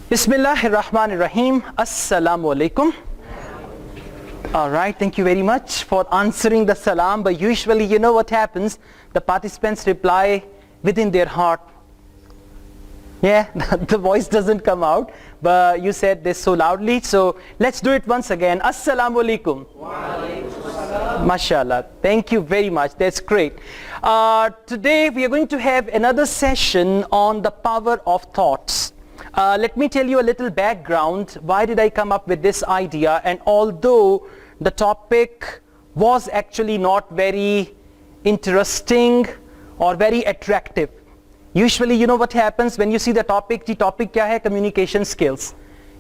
Bismillahirrahmanirrahim. Assalamu alaikum. All right, thank you very much for answering the salam, but usually you know what happens, the participants reply within their heart. Yeah, the voice doesn't come out, but you said this so loudly, so let's do it once again. Assalamu alaikum. Wa alaikum assalam. MashaAllah, thank you very much, that's great. Today we are going to have another session on the power of thoughts. Let me tell you a little background. Why did I come up with this idea? And although the topic was actually not very interesting or very attractive, usually you know what happens when you see the topic kya hai? Communication skills.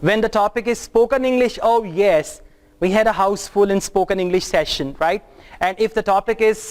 When the topic is spoken English, oh yes, we had a house full in spoken English session, right? And if the topic is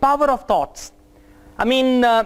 Power of thoughts. I mean,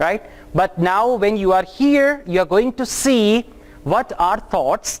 right? But now when you are here, you are going to see what are thoughts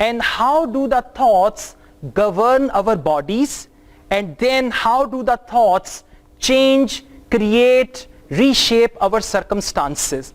and how do the thoughts govern our bodies, and then how do the thoughts change, create, reshape our circumstances.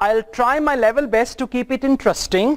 I'll try my level best to keep it interesting.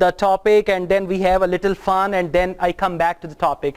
the topic and then we have a little fun and then I come back to the topic.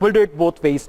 We'll do it both ways.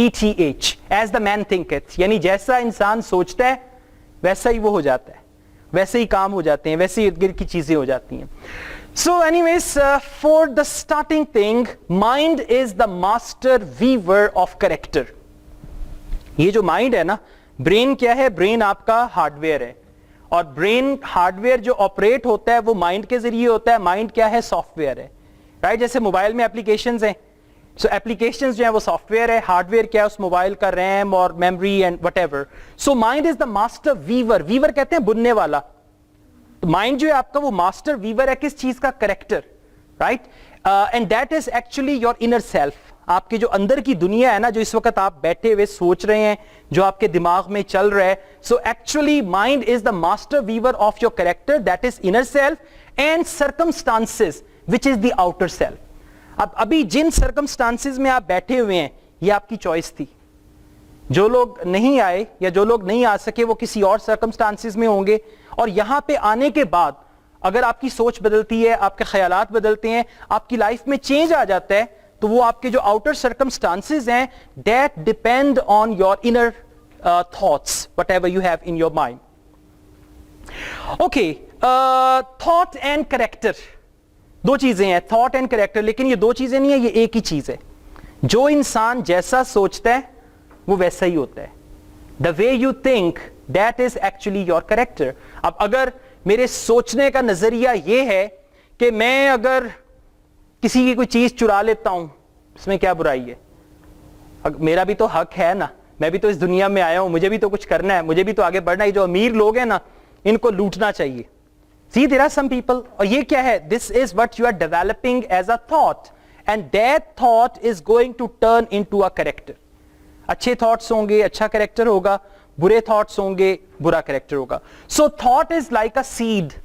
ETH, as the man thinketh, یعنی جیسا انسان سوچتا ہے ویسا ہی وہ ہو جاتا ہے, ویسے ہی کام ہو جاتے ہیں, ویسے ہی ارد گرد کی چیزیں ہو جاتی ہیں. So anyways, for the starting thing, mind is the master weaver of character. یہ جو مائنڈ ہے نا, برین کیا ہے؟ برین آپ کا ہارڈ ویئر ہے, اور برین ہارڈ ویئر جو آپریٹ ہوتا ہے وہ مائنڈ کے ذریعے ہوتا ہے. مائنڈ کیا ہے؟ سافٹ ویئر ہے, رائٹ. جیسے موبائل میں اپلیکیشنز ہیں, سو ایپلیکیشنز جو ہیں وہ سافٹ ویئر ہے, ہارڈ ویئر کیا ہے؟ اس موبائل کا ریم اور memory and whatever. So mind is the master weaver. Weaver کہتے ہیں بننے والا. مائنڈ جو ہے آپ کا وہ ماسٹر ویور ہے کس چیز کا؟ Character, right. And that is actually your inner self. آپ کے جو اندر کی دنیا ہے نا, جو اس وقت آپ بیٹھے ہوئے سوچ رہے ہیں, جو آپ کے دماغ میں چل رہا ہے, so actually mind is the master viewer of your character, that is inner self, and circumstances which is the outer self. اب ابھی جن سرکمسٹانسز میں آپ بیٹھے ہوئے ہیں یہ آپ کی چوائس تھی. جو لوگ نہیں آئے یا جو لوگ نہیں آ سکے وہ کسی اور سرکمسٹانسز میں ہوں گے, اور یہاں پہ آنے کے بعد اگر آپ کی سوچ بدلتی ہے, آپ کے خیالات بدلتے ہیں, آپ کی لائف میں چینج آ جاتا ہے, تو وہ آپ کے جو آؤٹر سرکمسٹانسز ہیں that depend on your inner thoughts whatever you have in your mind. Okay, thought and character دو چیزیں ہیں, تھاٹ اینڈ کریکٹر. لیکن یہ دو چیزیں نہیں ہیں, یہ ایک ہی چیز ہے. جو انسان جیسا سوچتا ہے وہ ویسا ہی ہوتا ہے. The way you think that is actually your character. اب اگر میرے سوچنے کا نظریہ یہ ہے کہ میں اگر کسی کی کوئی چیز چرا لیتا ہوں, اس میں کیا برائی ہے؟ میرا بھی تو حق ہے نا, میں بھی تو اس دنیا میں آیا ہوں, مجھے بھی تو کچھ کرنا ہے, مجھے بھی تو آگے بڑھنا ہے. جو امیر لوگ ہیں نا, ان کو لوٹنا چاہیے. See, there are some people, اور یہ کیا ہے؟ This is what you are developing as a thought, and that thought is going to turn into a character. اچھے thoughts ہوں گے, اچھا character ہوگا, برے thoughts ہوں گے, برا character ہوگا. So thought is like a seed.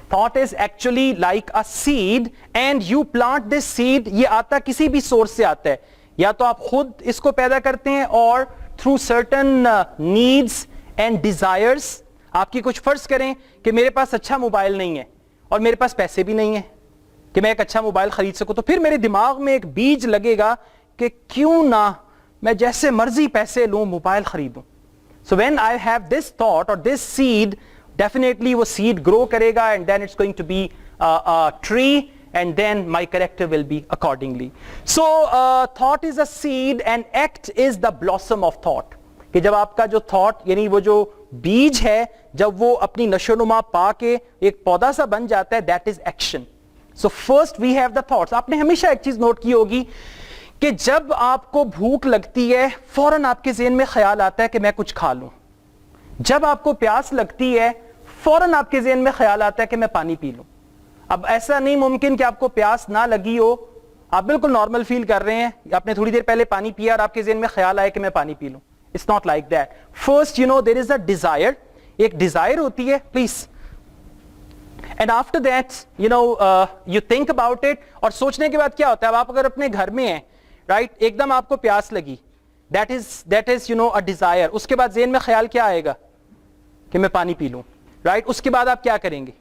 Thought is actually like a seed, and you plant this seed. یہ آتا کسی بھی سورس سے آتا ہے, یا تو آپ خود اس کو پیدا کرتے ہیں, اور through certain needs and desires. آپ کی کچھ فرض کریں کہ میرے پاس اچھا موبائل نہیں ہے اور میرے پاس پیسے بھی نہیں ہیں کہ میں ایک اچھا موبائل خرید سکوں, تو پھر میرے دماغ میں ایک بیج لگے گا کہ کیوں نہ میں جیسے مرضی پیسے لوں موبائل خریدوں. So when I have this thought or this seed, definitely وہ seed grow کرے گا, and then it's going to be a tree, and then my character will be accordingly. So thought is a seed and act is the blossom of thought. کہ جب آپ کا جو thought یعنی وہ جو بیج ہے, جب وہ اپنی نشو نما پا کے ایک پودا سا بن جاتا ہے, that is action. So first we have the thoughts. آپ نے ہمیشہ ایک چیز نوٹ کی ہوگی کہ جب آپ کو بھوک لگتی ہے فوراً آپ کے ذہن میں خیال آتا ہے کہ میں کچھ کھا لوں. جب آپ کو پیاس لگتی ہے فوراً آپ کے ذہن میں خیال آتا ہے کہ میں پانی پی لوں. اب ایسا نہیں ممکن کہ آپ کو پیاس نہ لگی ہو, آپ بالکل نارمل فیل کر رہے ہیں, آپ نے تھوڑی دیر پہلے پانی پیا اور آپ کے ذہن میں خیال آیا کہ میں پانی پی لوں. It's not like that. First, there is a desire. ایک desire ہوتی ہے, please. And after that, you think about it. اور سوچنے کے بعد کیا ہوتا ہے؟ اب آپ اگر اپنے گھر میں ہیں, right, ایک دم آپ کو پیاس لگی, that is a desire. اس کے بعد ذہن میں خیال کیا آئے گا؟ کہ میں پانی پی لوں, right. اس کے بعد آپ کیا کریں گے؟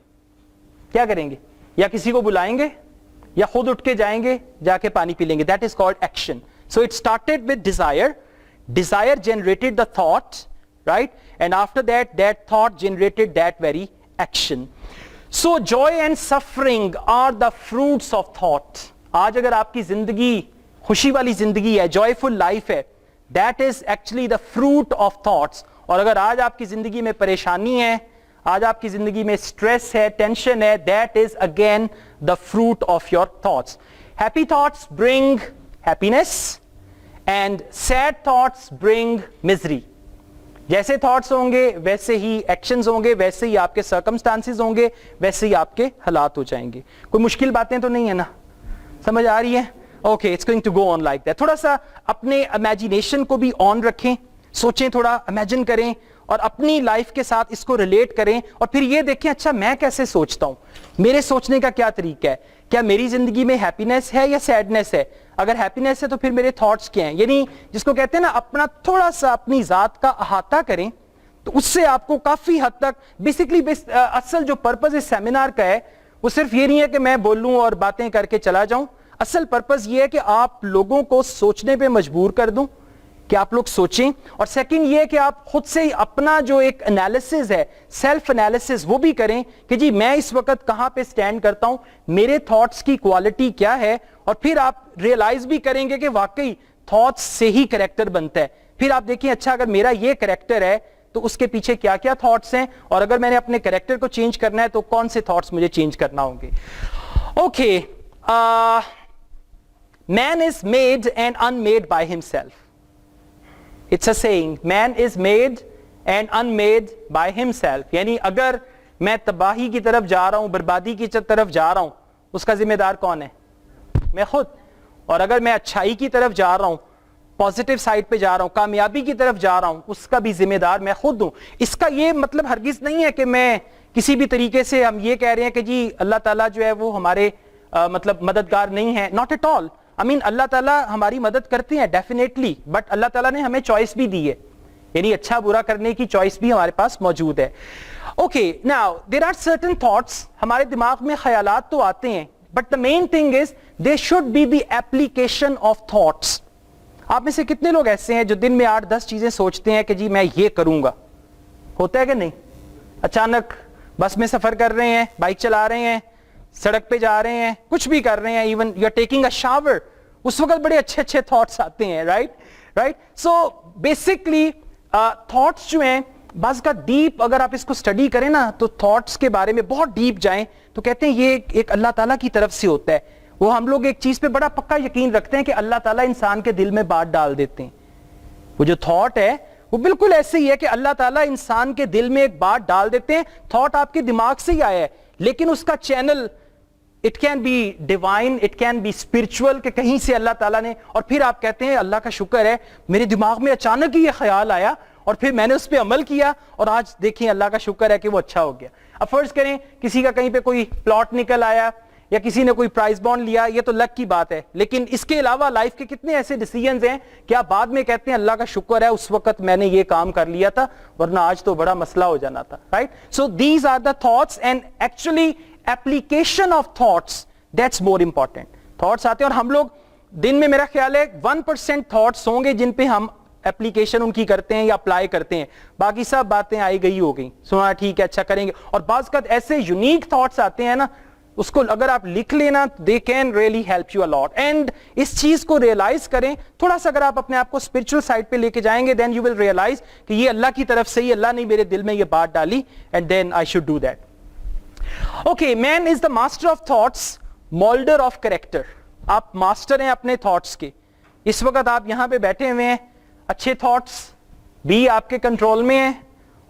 کیا کریں گے؟ یا کسی کو بلائیں گے, یا خود اٹھ کے جائیں گے, جا کے پانی پی لیں گے. That is called action. So it started with desire. Desire generated the thought, right? And after that thought generated that very action. So joy and suffering are the fruits of thought. آج اگر آپ کی زندگی خوشی والی زندگی ہے, joyful life ہے, that is actually the fruit of thoughts. اور اگر آج آپ کی زندگی میں پریشانی ہے, آج آپ کی زندگی میں stress ہے, tension ہے, that is again the fruit of your thoughts. Happy thoughts bring happiness, and sad thoughts bring misery. جیسے تھاٹس ہوں گے ویسے ہی ایکشنز ہوں گے, ویسے ہی آپ کے سرکمسٹانسز ہوں گے, ویسے ہی آپ کے حالات ہو جائیں گے. کوئی مشکل باتیں تو نہیں ہے نا, سمجھ آ رہی ہے؟ Okay, it's going to go on like that. تھوڑا سا اپنے امیجینیشن کو بھی آن رکھیں, سوچیں, تھوڑا امیجن کریں, اور اپنی لائف کے ساتھ اس کو ریلیٹ کریں, اور پھر یہ دیکھیں اچھا میں کیسے سوچتا ہوں, میرے سوچنے کا کیا طریقہ ہے, کیا میری زندگی میں ہیپینس ہے یا سیڈنس ہے؟ اگر ہیپینس ہے تو پھر میرے تھاٹس کیا ہیں؟ یعنی جس کو کہتے ہیں نا اپنا تھوڑا سا اپنی ذات کا احاطہ کریں, تو اس سے آپ کو کافی حد تک بیسکلی اصل جو پرپز اس سیمینار کا ہے وہ صرف یہ نہیں ہے کہ میں بولوں اور باتیں کر کے چلا جاؤں. اصل پرپز یہ ہے کہ آپ لوگوں کو سوچنے پہ مجبور کر دوں, کہ آپ لوگ سوچیں, اور سیکنڈ یہ کہ آپ خود سے اپنا جو ایک انالیسز ہے, سیلف انالیسز, وہ بھی کریں کہ جی میں اس وقت کہاں پہ سٹینڈ کرتا ہوں, میرے تھاٹس کی کوالٹی کیا ہے, اور پھر آپ ریئلائز بھی کریں گے کہ واقعی تھاٹس سے ہی کریکٹر بنتا ہے. پھر آپ دیکھیں اچھا اگر میرا یہ کریکٹر ہے تو اس کے پیچھے کیا کیا تھاٹس ہیں, اور اگر میں نے اپنے کریکٹر کو چینج کرنا ہے تو کون سے تھاٹس مجھے چینج کرنا ہوں گے. Okay, man is made and unmade by himself. It's a saying, man is made and unmade by himself. یعنی اگر میں تباہی کی طرف جا رہا ہوں, بربادی کی طرف جا رہا ہوں, اس کا ذمہ دار کون ہے؟ میں خود. اور اگر میں اچھائی کی طرف جا رہا ہوں, پازیٹیو سائڈ پہ جا رہا ہوں, کامیابی کی طرف جا رہا ہوں, اس کا بھی ذمہ دار میں خود ہوں. اس کا یہ مطلب ہرگز نہیں ہے کہ میں کسی بھی طریقے سے ہم یہ کہہ رہے ہیں کہ جی اللہ تعالیٰ جو ہے وہ ہمارے مطلب مددگار نہیں ہے. Not at all. اللہ تعالیٰ ہماری مدد کرتے ہیں ڈیفینیٹلی, بٹ اللہ تعالیٰ نے ہمیں چوائس بھی دی ہے, یعنی اچھا برا کرنے کی چوائس بھی ہمارے پاس موجود ہے. Okay, now there are certain thoughts, ہمارے دماغ میں خیالات تو آتے ہیں, but the main thing is they should be the application of thoughts. آپ میں سے کتنے لوگ ایسے ہیں جو دن میں 8-10 چیزیں سوچتے ہیں کہ جی میں یہ کروں گا؟ ہوتا ہے کہ نہیں؟ اچانک بس میں سفر کر رہے ہیں, بائک چلا رہے ہیں, سڑک پہ جا رہے ہیں, کچھ بھی کر رہے ہیں, even you are taking a shower, اس وقت بڑے اچھے اچھے تھاٹس آتے ہیں. رائٹ. سو بیسکلی تھاٹس جو ہیں بعض کا ڈیپ, اگر آپ اس کو اسٹڈی کریں نا تو تھاٹس کے بارے میں بہت ڈیپ جائیں تو کہتے ہیں یہ ایک اللہ تعالیٰ کی طرف سے ہوتا ہے. وہ ہم لوگ ایک چیز پہ بڑا پکا یقین رکھتے ہیں کہ اللہ تعالیٰ انسان کے دل میں بات ڈال دیتے ہیں. وہ جو تھاٹ ہے وہ بالکل ایسے ہی ہے کہ اللہ تعالیٰ انسان کے دل میں ایک بات ڈال دیتے ہیں. تھاٹ آپ کے دماغ سے ہی آیا ہے, لیکن اس کا channel it can be divine, it can be spiritual, کہ کہیں سے اللہ تعالیٰ نے, اور پھر آپ کہتے ہیں اللہ کا شکر ہے میرے دماغ میں اچانک ہی یہ خیال آیا اور پھر میں نے اس پہ عمل کیا, اور آج دیکھیں اللہ کا شکر ہے کہ وہ اچھا ہو گیا. اب فرض کریں کسی کا کہیں پہ کوئی پلاٹ نکل آیا یا کسی نے کوئی پرائز بانڈ لیا, یہ تو لک کی بات ہے, لیکن اس کے علاوہ لائف کے کتنے ایسے ڈیسیژنز ہیں کہ آپ بعد میں کہتے ہیں اللہ کا شکر ہے اس وقت میں نے یہ کام کر لیا تھا, ورنہ آج تو بڑا مسئلہ ہو جانا تھا. Right. So these are the thoughts, and actually application of thoughts, that's more important. Thoughts آتے ہیں, اور ہم لوگ دن میں میرا خیال ہے 1% thoughts ہوں گے جن پہ ہم اپلیکیشن ان کی کرتے ہیں یا اپلائی کرتے ہیں, باقی سب باتیں آئی گئی ہو گئی, سنا ٹھیک ہے اچھا کریں گے. اور بعض کا ایسے یونیک تھاٹس آتے ہیں نا, اس کو اگر آپ لکھ لینا they can really help you a lot. and اس چیز کو ریئلائز کریں تھوڑا سا, اگر آپ اپنے آپ کو اسپرچل سائڈ پہ لے کے جائیں گے then you will realize کہ یہ اللہ کی طرف سے ہی, اللہ نے میرے دل میں یہ بات ڈالی, and then I should do that. Okay, man is the master of thoughts, molder of character. آپ ماسٹر ہیں اپنے تھاٹس کے. اس وقت آپ یہاں پہ بیٹھے ہوئے ہیں, اچھے تھاٹس بھی آپ کے کنٹرول میں ہیں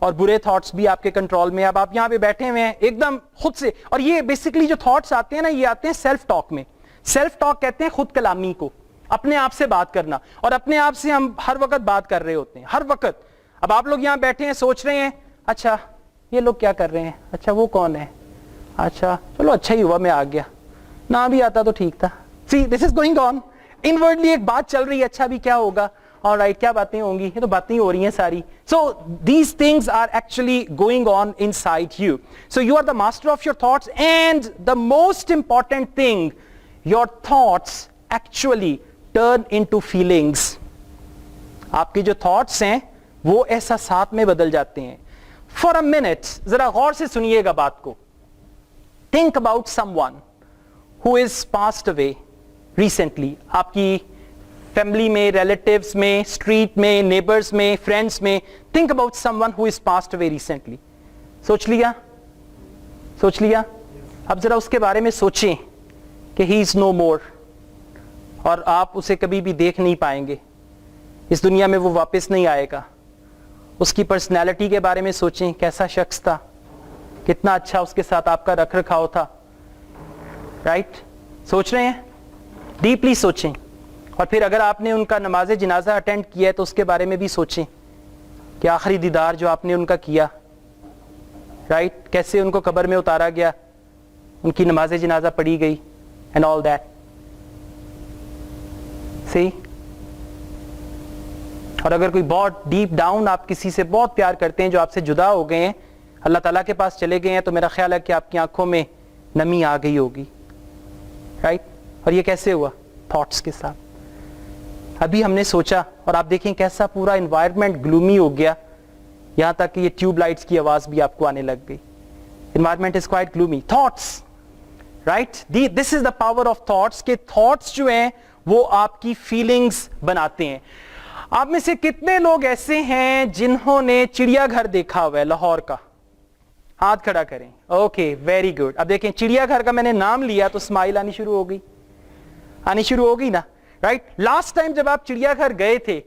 اور برے تھاٹس بھی آپ کے کنٹرول میں. اب آپ یہاں پہ بیٹھے ہوئے ہیں ایک دم خود سے, اور یہ بیسکلی جو تھاٹس آتے ہیں نا یہ آتے ہیں سیلف ٹاک میں. سیلف ٹاک کہتے ہیں خود کلامی کو, اپنے آپ سے بات کرنا, اور اپنے آپ سے ہم ہر وقت بات کر رہے ہوتے ہیں, ہر وقت. اب آپ لوگ یہاں بیٹھے ہیں سوچ رہے ہیں اچھا یہ لوگ کیا کر رہے ہیں, اچھا وہ کون ہے, اچھا چلو اچھا ہی ہوا میں آ گیا, نہ بھی آتا تو ٹھیک تھا. See, this is going on. Inwardly ایک بات چل رہی ہے, اچھا بھی کیا ہوگا, alright کیا باتیں ہوں گی, یہ تو باتیں ہی ہو رہی ہیں ساری. So these things are actually going on inside you. So you are the master of your thoughts, and the most important thing, your thoughts actually turn into feelings. آپ کے جو thoughts ہیں وہ احساسات میں بدل جاتے ہیں. For a minute ذرا غور سے سنیے گا بات کو. Think about someone who is passed away recently. آپ کی فیملی میں, ریلیٹیوز میں, اسٹریٹ میں, نیبرز میں, فرینڈس میں. Think about someone who is passed away recently. سوچ لیا. اب ذرا اس کے بارے میں سوچیں کہ he is no more, اور آپ اسے کبھی بھی دیکھ نہیں پائیں گے, اس دنیا میں وہ واپس نہیں آئے گا. اس کی پرسنالٹی کے بارے میں سوچیں, کیسا شخص تھا, کتنا اچھا اس کے ساتھ آپ کا رکھ رکھاؤ تھا. رائٹ. سوچ رہے ہیں, ڈیپلی سوچیں. اور پھر اگر آپ نے ان کا نماز جنازہ اٹینڈ کیا ہے تو اس کے بارے میں بھی سوچیں کہ آخری دیدار جو آپ نے ان کا کیا, رائٹ, کیسے ان کو قبر میں اتارا گیا, ان کی نماز جنازہ پڑھی گئی, اینڈ آل دیٹ. سی. اور اگر کوئی بہت ڈیپ ڈاؤن آپ کسی سے بہت پیار کرتے ہیں جو آپ سے جدا ہو گئے ہیں, اللہ تعالیٰ کے پاس چلے گئے ہیں, تو میرا خیال ہے کہ آپ کی آنکھوں میں نمی آ گئی ہوگی. رائٹ. اور یہ کیسے ہوا؟ تھاٹس کے ساتھ. ابھی ہم نے سوچا اور آپ دیکھیں کیسا پورا انوائرمنٹ گلومی ہو گیا, یہاں تک کہ یہ ٹیوب لائٹس کی آواز بھی آپ کو آنے لگ گئی. Environment is quite گلومی. Thoughts, right, this is the power of thoughts, کہ تھاٹس جو ہیں وہ آپ کی فیلنگز بناتے ہیں. آپ میں سے کتنے لوگ ایسے ہیں جنہوں نے چڑیا گھر دیکھا ہوا ہے لاہور کا؟ ہاتھ کھڑا کریں. Okay, very good. اب دیکھیں چڑیا گھر کا میں نے نام لیا تو اسمائل آنی شروع ہو گئی نا, رائٹ. لاسٹ ٹائم جب آپ چڑیا گھر گئے تھے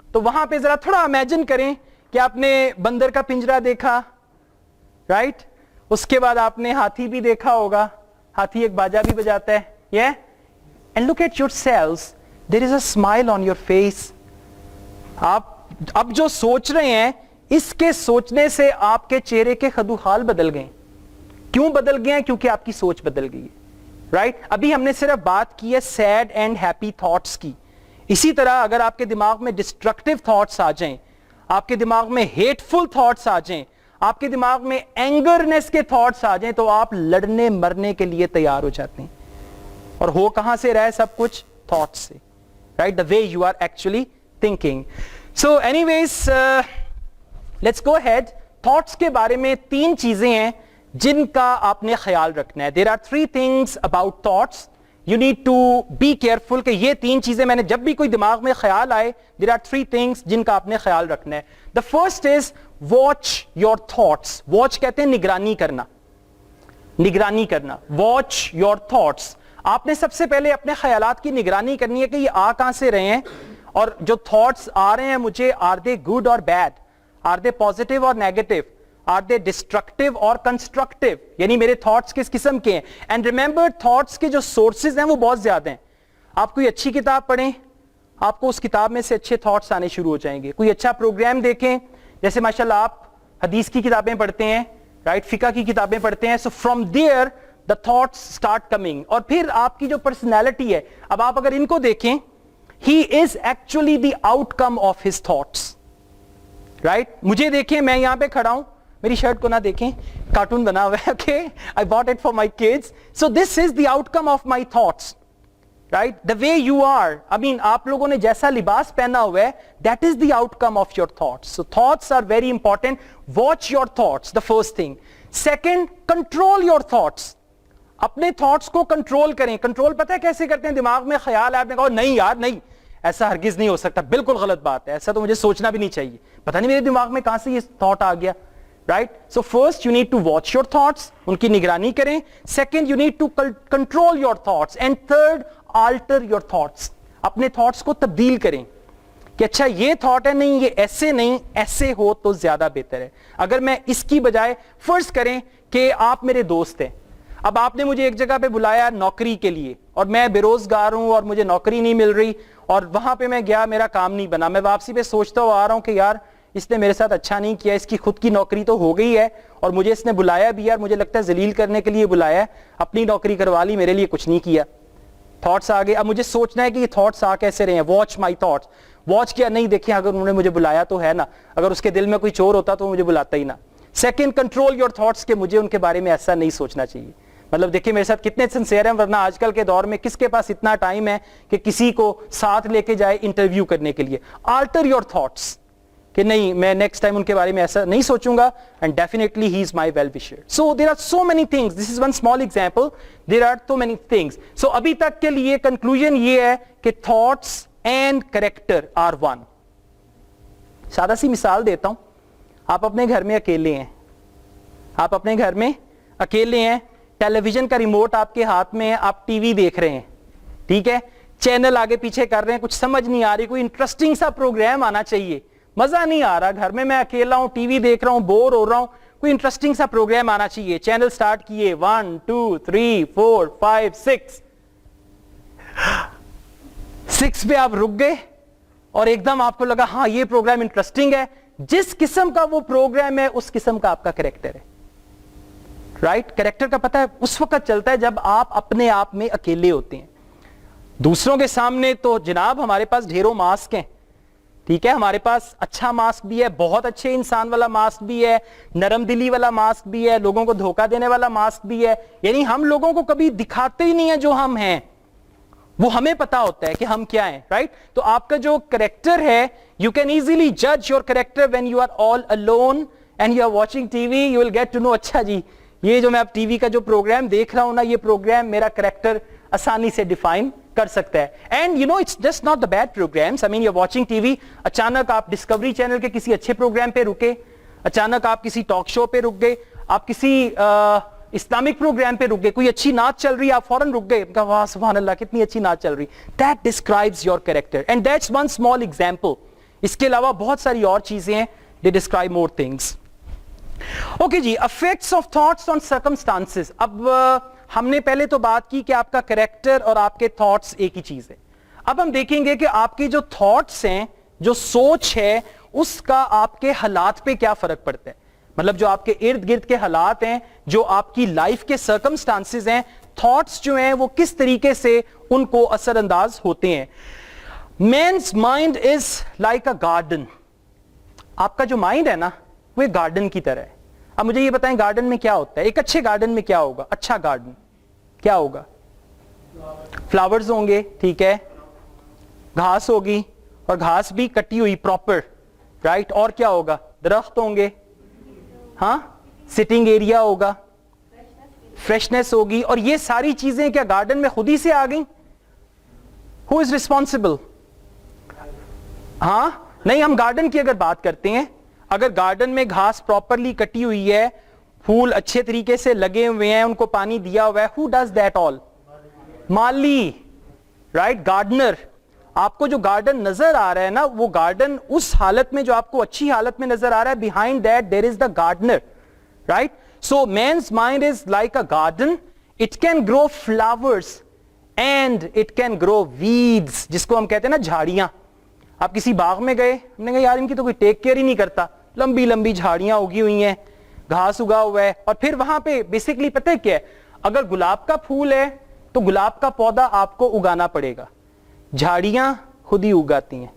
تو وہاں پہ ذرا تھوڑا امیجن کریں کہ آپ نے بندر کا پنجرا دیکھا, رائٹ, اس کے بعد آپ نے ہاتھی بھی دیکھا ہوگا, ہاتھی ایک باجا بھی بجاتا ہے, and look at yourselves, there is a smile on your face. آپ اب جو سوچ رہے ہیں اس کے سوچنے سے آپ کے چہرے کے خد و خال بدل گئے. کیوں بدل گئے ہیں؟ کیونکہ آپ کی سوچ بدل گئی ہے, رائٹ. ابھی ہم نے صرف بات کی ہے سیڈ اینڈ ہیپی تھاٹس کی. اسی طرح اگر آپ کے دماغ میں ڈسٹرکٹیو تھاٹس آ جائیں, آپ کے دماغ میں ہیٹفل تھاٹس آ جائیں, آپ کے دماغ میں اینگرنس کے تھاٹس آ جائیں, تو آپ لڑنے مرنے کے لیے تیار ہو جاتے ہیں. اور ہو کہاں سے رہا ہے سب کچھ؟ تھاٹس سے, right, the way you are actually thinking. So anyways, let's go ahead. Thoughts کے بارے میں 3 چیزیں ہیں جن کا آپ نے خیال رکھنا ہے. There are 3 things about thoughts. You need to be careful کہ یہ 3 چیزیں میں نے جب بھی کوئی دماغ میں خیال آئے, there are 3 things جن کا آپ نے خیال رکھنا ہے. The first is watch your thoughts. Watch کہتے ہیں نگرانی کرنا, نگرانی کرنا. Watch your thoughts. آپ نے سب سے پہلے اپنے خیالات کی نگرانی کرنی ہے کہ یہ آ کہاں سے رہے ہیں, اور جو تھاٹس آ رہے ہیں مجھے, آر دے گڈ اور بیڈ, آر دے پازیٹیو اور نیگیٹو, آر دے ڈسٹرکٹیو اور کنسٹرکٹیو, یعنی میرے تھاٹس کس قسم کے ہیں. اینڈ ریمبر, تھاٹس کے جو سورسز ہیں وہ بہت زیادہ ہیں. آپ کوئی اچھی کتاب پڑھیں, آپ کو اس کتاب میں سے اچھے تھاٹس آنے شروع ہو جائیں گے. کوئی اچھا پروگرام دیکھیں, جیسے ماشاءاللہ آپ حدیث کی کتابیں پڑھتے ہیں, رائٹ, فقہ کی کتابیں پڑھتے ہیں, so from there the thoughts start coming. اور پھر آپ کی جو پرسنالٹی ہے, اب آپ اگر ان کو دیکھیں, he is actually the outcome of his thoughts, right. مجھے دیکھیں, میں یہاں پہ کھڑا ہوں, میری شرٹ کو نہ دیکھیں, کارٹون بنا ہوا ہے, okay, I bought it for my kids, so this is the outcome of my thoughts, right. The way you are, I mean, آپ لوگوں نے جیسا لباس پہنا ہوا ہے, that is the outcome of your thoughts. So thoughts are very important. Watch your thoughts, the first thing. Second, control your thoughts. اپنے thoughts کو کنٹرول کریں. کنٹرول پتہ ہے کیسے کرتے ہیں؟ دماغ میں خیال ہے, آپ نے کہا نہیں یار نہیں, ایسا ہرگز نہیں ہو سکتا, بالکل غلط بات ہے, ایسا تو مجھے سوچنا بھی نہیں چاہیے, پتہ نہیں میرے دماغ میں کہاں سے یہ تھاٹ آ گیا, right. So first you need to watch your thoughts, ان کی نگرانی کریں. Second, you need to control your thoughts. And third, alter your thoughts. اپنے تھاٹس کو تبدیل کریں کہ اچھا یہ تھاٹ ہے, نہیں یہ ایسے نہیں, ایسے ہو تو زیادہ بہتر ہے. اگر میں اس کی بجائے, فرض کریں کہ آپ میرے دوست ہیں, اب آپ نے مجھے ایک جگہ پہ بلایا نوکری کے لیے, اور میں بے روزگار ہوں اور مجھے نوکری نہیں مل رہی, اور وہاں پہ میں گیا, میرا کام نہیں بنا, میں واپسی پہ سوچتا ہوا آ رہا ہوں کہ یار اس نے میرے ساتھ اچھا نہیں کیا, اس کی خود کی نوکری تو ہو گئی ہے اور مجھے اس نے بلایا بھی ہے, اور مجھے لگتا ہے ذلیل کرنے کے لیے بلایا ہے, اپنی نوکری کروا لی, میرے لیے کچھ نہیں کیا. تھاٹس آ گئے, اب مجھے سوچنا ہے کہ یہ تھاٹس آ کیسے رہے ہیں. Watch my thoughts. واچ کیا, نہیں دیکھیں اگر انہوں نے مجھے بلایا تو ہے نا, اگر اس کے دل میں کوئی چور ہوتا تو مجھے بلاتا ہی نہ. سیکنڈ, کنٹرول یور تھاٹس, کہ مجھے ان کے بارے میں ایسا نہیں سوچنا چاہیے. مطلب دیکھیں میرے ساتھ کتنے سنسیئر ہیں, ورنہ آج کل کے دور میں کس کے پاس اتنا ٹائم ہے کہ کسی کو ساتھ لے کے جائے انٹرویو کرنے کے لیے. آلٹر یور تھاٹس, کہ نہیں میں نیکسٹ ٹائم ان کے بارے میں ایسا نہیں سوچوں گا, and definitely he is my well wisher. So there are so many things, this is one small example, there are so many things. So ابھی تک کے لیے کنکلوژن یہ ہے کہ thoughts and character are one. سادہ سی مثال دیتا ہوں, آپ اپنے گھر میں اکیلے ہیں, آپ اپنے گھر میں اکیلے ہیں, ٹیلی ویژن کا ریموٹ آپ کے ہاتھ میں ہے, آپ ٹی وی دیکھ رہے ہیں, ٹھیک ہے, چینل آگے پیچھے کر رہے ہیں, کچھ سمجھ نہیں آ رہی, کوئی انٹرسٹنگ سا پروگرام آنا چاہیے, مزہ نہیں آ رہا, گھر میں اکیلا ہوں, ٹی وی دیکھ رہا ہوں, بور ہو رہا ہوں, کوئی انٹرسٹنگ سا پروگرام آنا چاہیے. چینل سٹارٹ کیے, 1 2 3 4 5 6 پہ آپ رک گئے, اور ایک دم آپ کو لگا ہاں یہ پروگرام انٹرسٹنگ ہے. جس قسم کا وہ پروگرام ہے اس قسم کا آپ کا کریکٹر ہے, رائٹ. کریکٹر کا پتہ ہے اس وقت چلتا ہے جب آپ اپنے آپ میں اکیلے ہوتے ہیں. دوسروں کے سامنے تو جناب ہمارے پاس ڈھیروں ماسک ہیں, ٹھیک ہے, ہمارے پاس اچھا ماسک بھی ہے, بہت اچھے انسان والا ماسک بھی ہے, نرم دلی والا ماسک بھی ہے, لوگوں کو دھوکہ دینے والا ماسک بھی ہے. یعنی ہم لوگوں کو کبھی دکھاتے ہی نہیں ہے جو ہم ہیں, وہ ہمیں پتا ہوتا ہے کہ ہم کیا ہیں, رائٹ. تو آپ کا جو کریکٹر ہے, یو کین ایزیلی جج your character when you are all alone and you are watching TV. you will get to know, اچھا جی یہ جو میں اب ٹی وی کا جو پروگرام دیکھ رہا ہوں نا, یہ پروگرام میرا کریکٹر آسانی سے ڈیفائن کر سکتا ہے. And you know it's just not the bad programs. I mean you watching T V, اچانک آپ ڈسکوری چینل کے کسی اچھے پروگرام پہ رکے, اچانک آپ کسی ٹاک شو پہ رک گئے, آپ کسی اسلامک پروگرام پہ رک گئے, کوئی اچھی نعت چل رہی ہے, آپ فوراً رک گئے, کہا واہ سبحان اللہ کتنی اچھی نعت چل رہی. That describes your character and that's one small example. اس کے علاوہ بہت ساری اور چیزیں ہیں, they describe more things. Okay جی, effects of thoughts on circumstances. اب ہم نے پہلے تو بات کی کہ آپ کا کریکٹر اور آپ کے تھاٹس ایک ہی چیز ہے. اب ہم دیکھیں گے کہ آپ کے جو تھاٹس ہیں, جو سوچ ہے, اس کا آپ کے حالات پہ کیا فرق پڑتا ہے. مطلب جو آپ کے ارد گرد کے حالات ہیں, جو آپ کی لائف کے سرکمسٹانسز ہیں, تھاٹس جو ہیں وہ کس طریقے سے ان کو اثر انداز ہوتے ہیں. Means mind is like a garden. آپ کا جو مائنڈ ہے نا وہ ایک گارڈن کی طرح ہے. اب مجھے یہ بتائیں گارڈن میں کیا ہوتا ہے, ایک اچھے گارڈن میں کیا ہوگا, اچھا گارڈن کیا ہوگا, فلاورز ہوں گے, ٹھیک ہے, گھاس ہوگی, اور گھاس بھی کٹی ہوئی پراپر, رائٹ, اور کیا ہوگا, درخت ہوں گے, ہاں, سٹنگ ایریا ہوگا, فریشنس ہوگی, اور یہ ساری چیزیں کیا گارڈن میں خود ہی سے آ گئیں. ہو از ریسپانسبل؟ ہاں نہیں, ہم گارڈن کی اگر بات کرتے ہیں, اگر گارڈن میں گھاس پراپرلی کٹی ہوئی ہے, پھول اچھے طریقے سے لگے ہوئے ہیں, ان کو پانی دیا ہوا ہے, who does that all? مالی, رائٹ, گارڈنر. آپ کو جو گارڈن نظر آ رہا ہے نا, وہ گارڈن اس حالت میں جو آپ کو اچھی حالت میں نظر آ رہا ہے, behind that there is the gardener, right? So man's mind is like a garden. It can grow flowers and it can grow weeds, جس کو ہم کہتے ہیں نا جھاڑیاں. آپ کسی باغ میں گئے, ہم نے کہا یار ان کی تو کوئی ٹیک کیئر ہی نہیں کرتا, لمبی لمبی جھاڑیاں اگی ہوئی ہیں, گھاس اگا ہوا ہے, اور پھر وہاں پہ بیسکلی پتہ ہے کیا ہے, اگر گلاب کا پھول ہے تو گلاب کا پودا آپ کو اگانا پڑے گا, جھاڑیاں خود ہی اگاتی ہیں.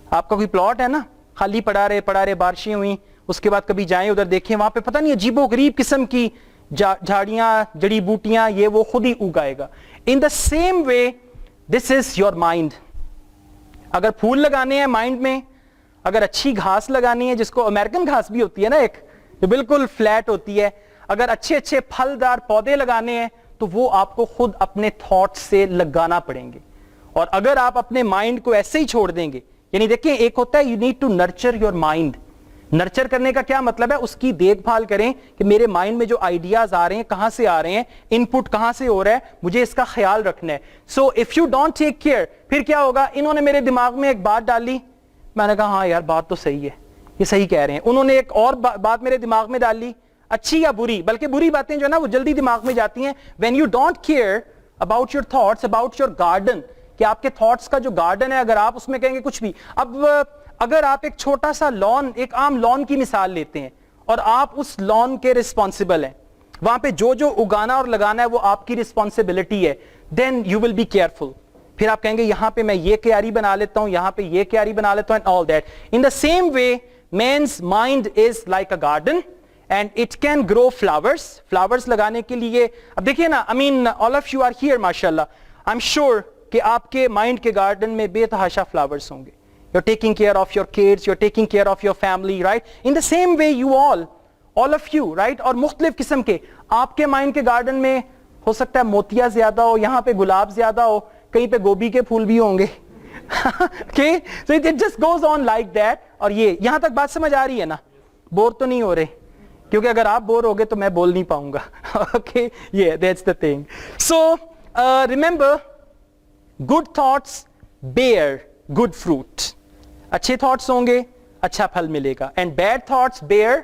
آپ کا کوئی پلاٹ ہے نا, خالی پڑا رہے بارشیں ہوئیں, اس کے بعد کبھی جائیں ادھر دیکھیں, وہاں پہ پتہ نہیں عجیب و غریب قسم کی جھاڑیاں, جڑی بوٹیاں, یہ وہ خود ہی اگائے گا. In the same way this is your mind. اگر پھول لگانے ہیں مائنڈ میں, اگر اچھی گھاس لگانی ہے, جس کو امریکن گھاس بھی ہوتی ہے نا ایک, جو بالکل فلیٹ ہوتی ہے, اگر اچھے اچھے پھلدار پودے لگانے ہیں تو وہ آپ کو خود اپنے تھاٹ سے لگانا پڑیں گے. اور اگر آپ اپنے مائنڈ کو ایسے ہی چھوڑ دیں گے, یعنی دیکھیں ایک ہوتا ہے you need to nurture your mind. Nurture کرنے کا کیا مطلب ہے, اس کی دیکھ بھال کریں کہ میرے مائنڈ میں جو آئیڈیاز آ رہے ہیں کہاں سے آ رہے ہیں, ان پٹ کہاں سے ہو رہا ہے, مجھے اس کا خیال رکھنا ہے. So if you don't take care, پھر کیا ہوگا, انہوں نے میرے دماغ میں ایک بات ڈالی, میں نے کہا ہاں یار بات تو صحیح ہے, یہ صحیح کہہ رہے ہیں. انہوں نے ایک اور بات میرے دماغ میں ڈالی, اچھی یا بری, بلکہ بری باتیں جو ہے نا وہ جلدی دماغ میں جاتی ہیں. When you don't care about your thoughts, about your garden, کہ آپ کے تھاٹس کا جو گارڈن ہے, اگر آپ اس میں کہیں گے کچھ بھی. اب اگر آپ ایک چھوٹا سا لان, ایک عام لان کی مثال لیتے ہیں, اور آپ اس لان کے رسپانسبل ہیں, وہاں پہ جو جو اگانا اور لگانا ہے وہ آپ کی رسپانسبلٹی ہے, then you will be careful. پھر آپ کہیں گے یہاں پہ میں یہ کیاری بنا لیتا ہوں, یہاں پہ یہ کیاری بنا لیتا ہوں, and all that. In the same way man's mind is like a garden and it can grow flowers. flowers لگانے کے لیے, اب دیکھیے نا, I mean all of you are here mashallah, I'm sure کہ آپ کے مائنڈ کے گارڈن میں بے تحاشا فلاورز ہوں گے. You're taking care of your kids, you're taking care of your family, right? In the same way you all of you, right? اور مختلف قسم کے آپ کے مائنڈ کے گارڈن میں ہو سکتا ہے موتیاں زیادہ ہو, یہاں پہ گلاب زیادہ ہو, کہیں پہ گوبھی کے پھول بھی ہوں گے. Okay? So it just goes on like that. اور یہ یہاں تک بات سمجھ آ رہی ہے نا, بور تو نہیں ہو رہے, کیونکہ اگر آپ بور ہو گے تو میں بول نہیں پاؤں گا. Okay? Yeah, that's the thing. So remember, good thoughts bear good fruit. اچھے تھاٹس ہوں گے اچھا پھل ملے گا, and bad thoughts bear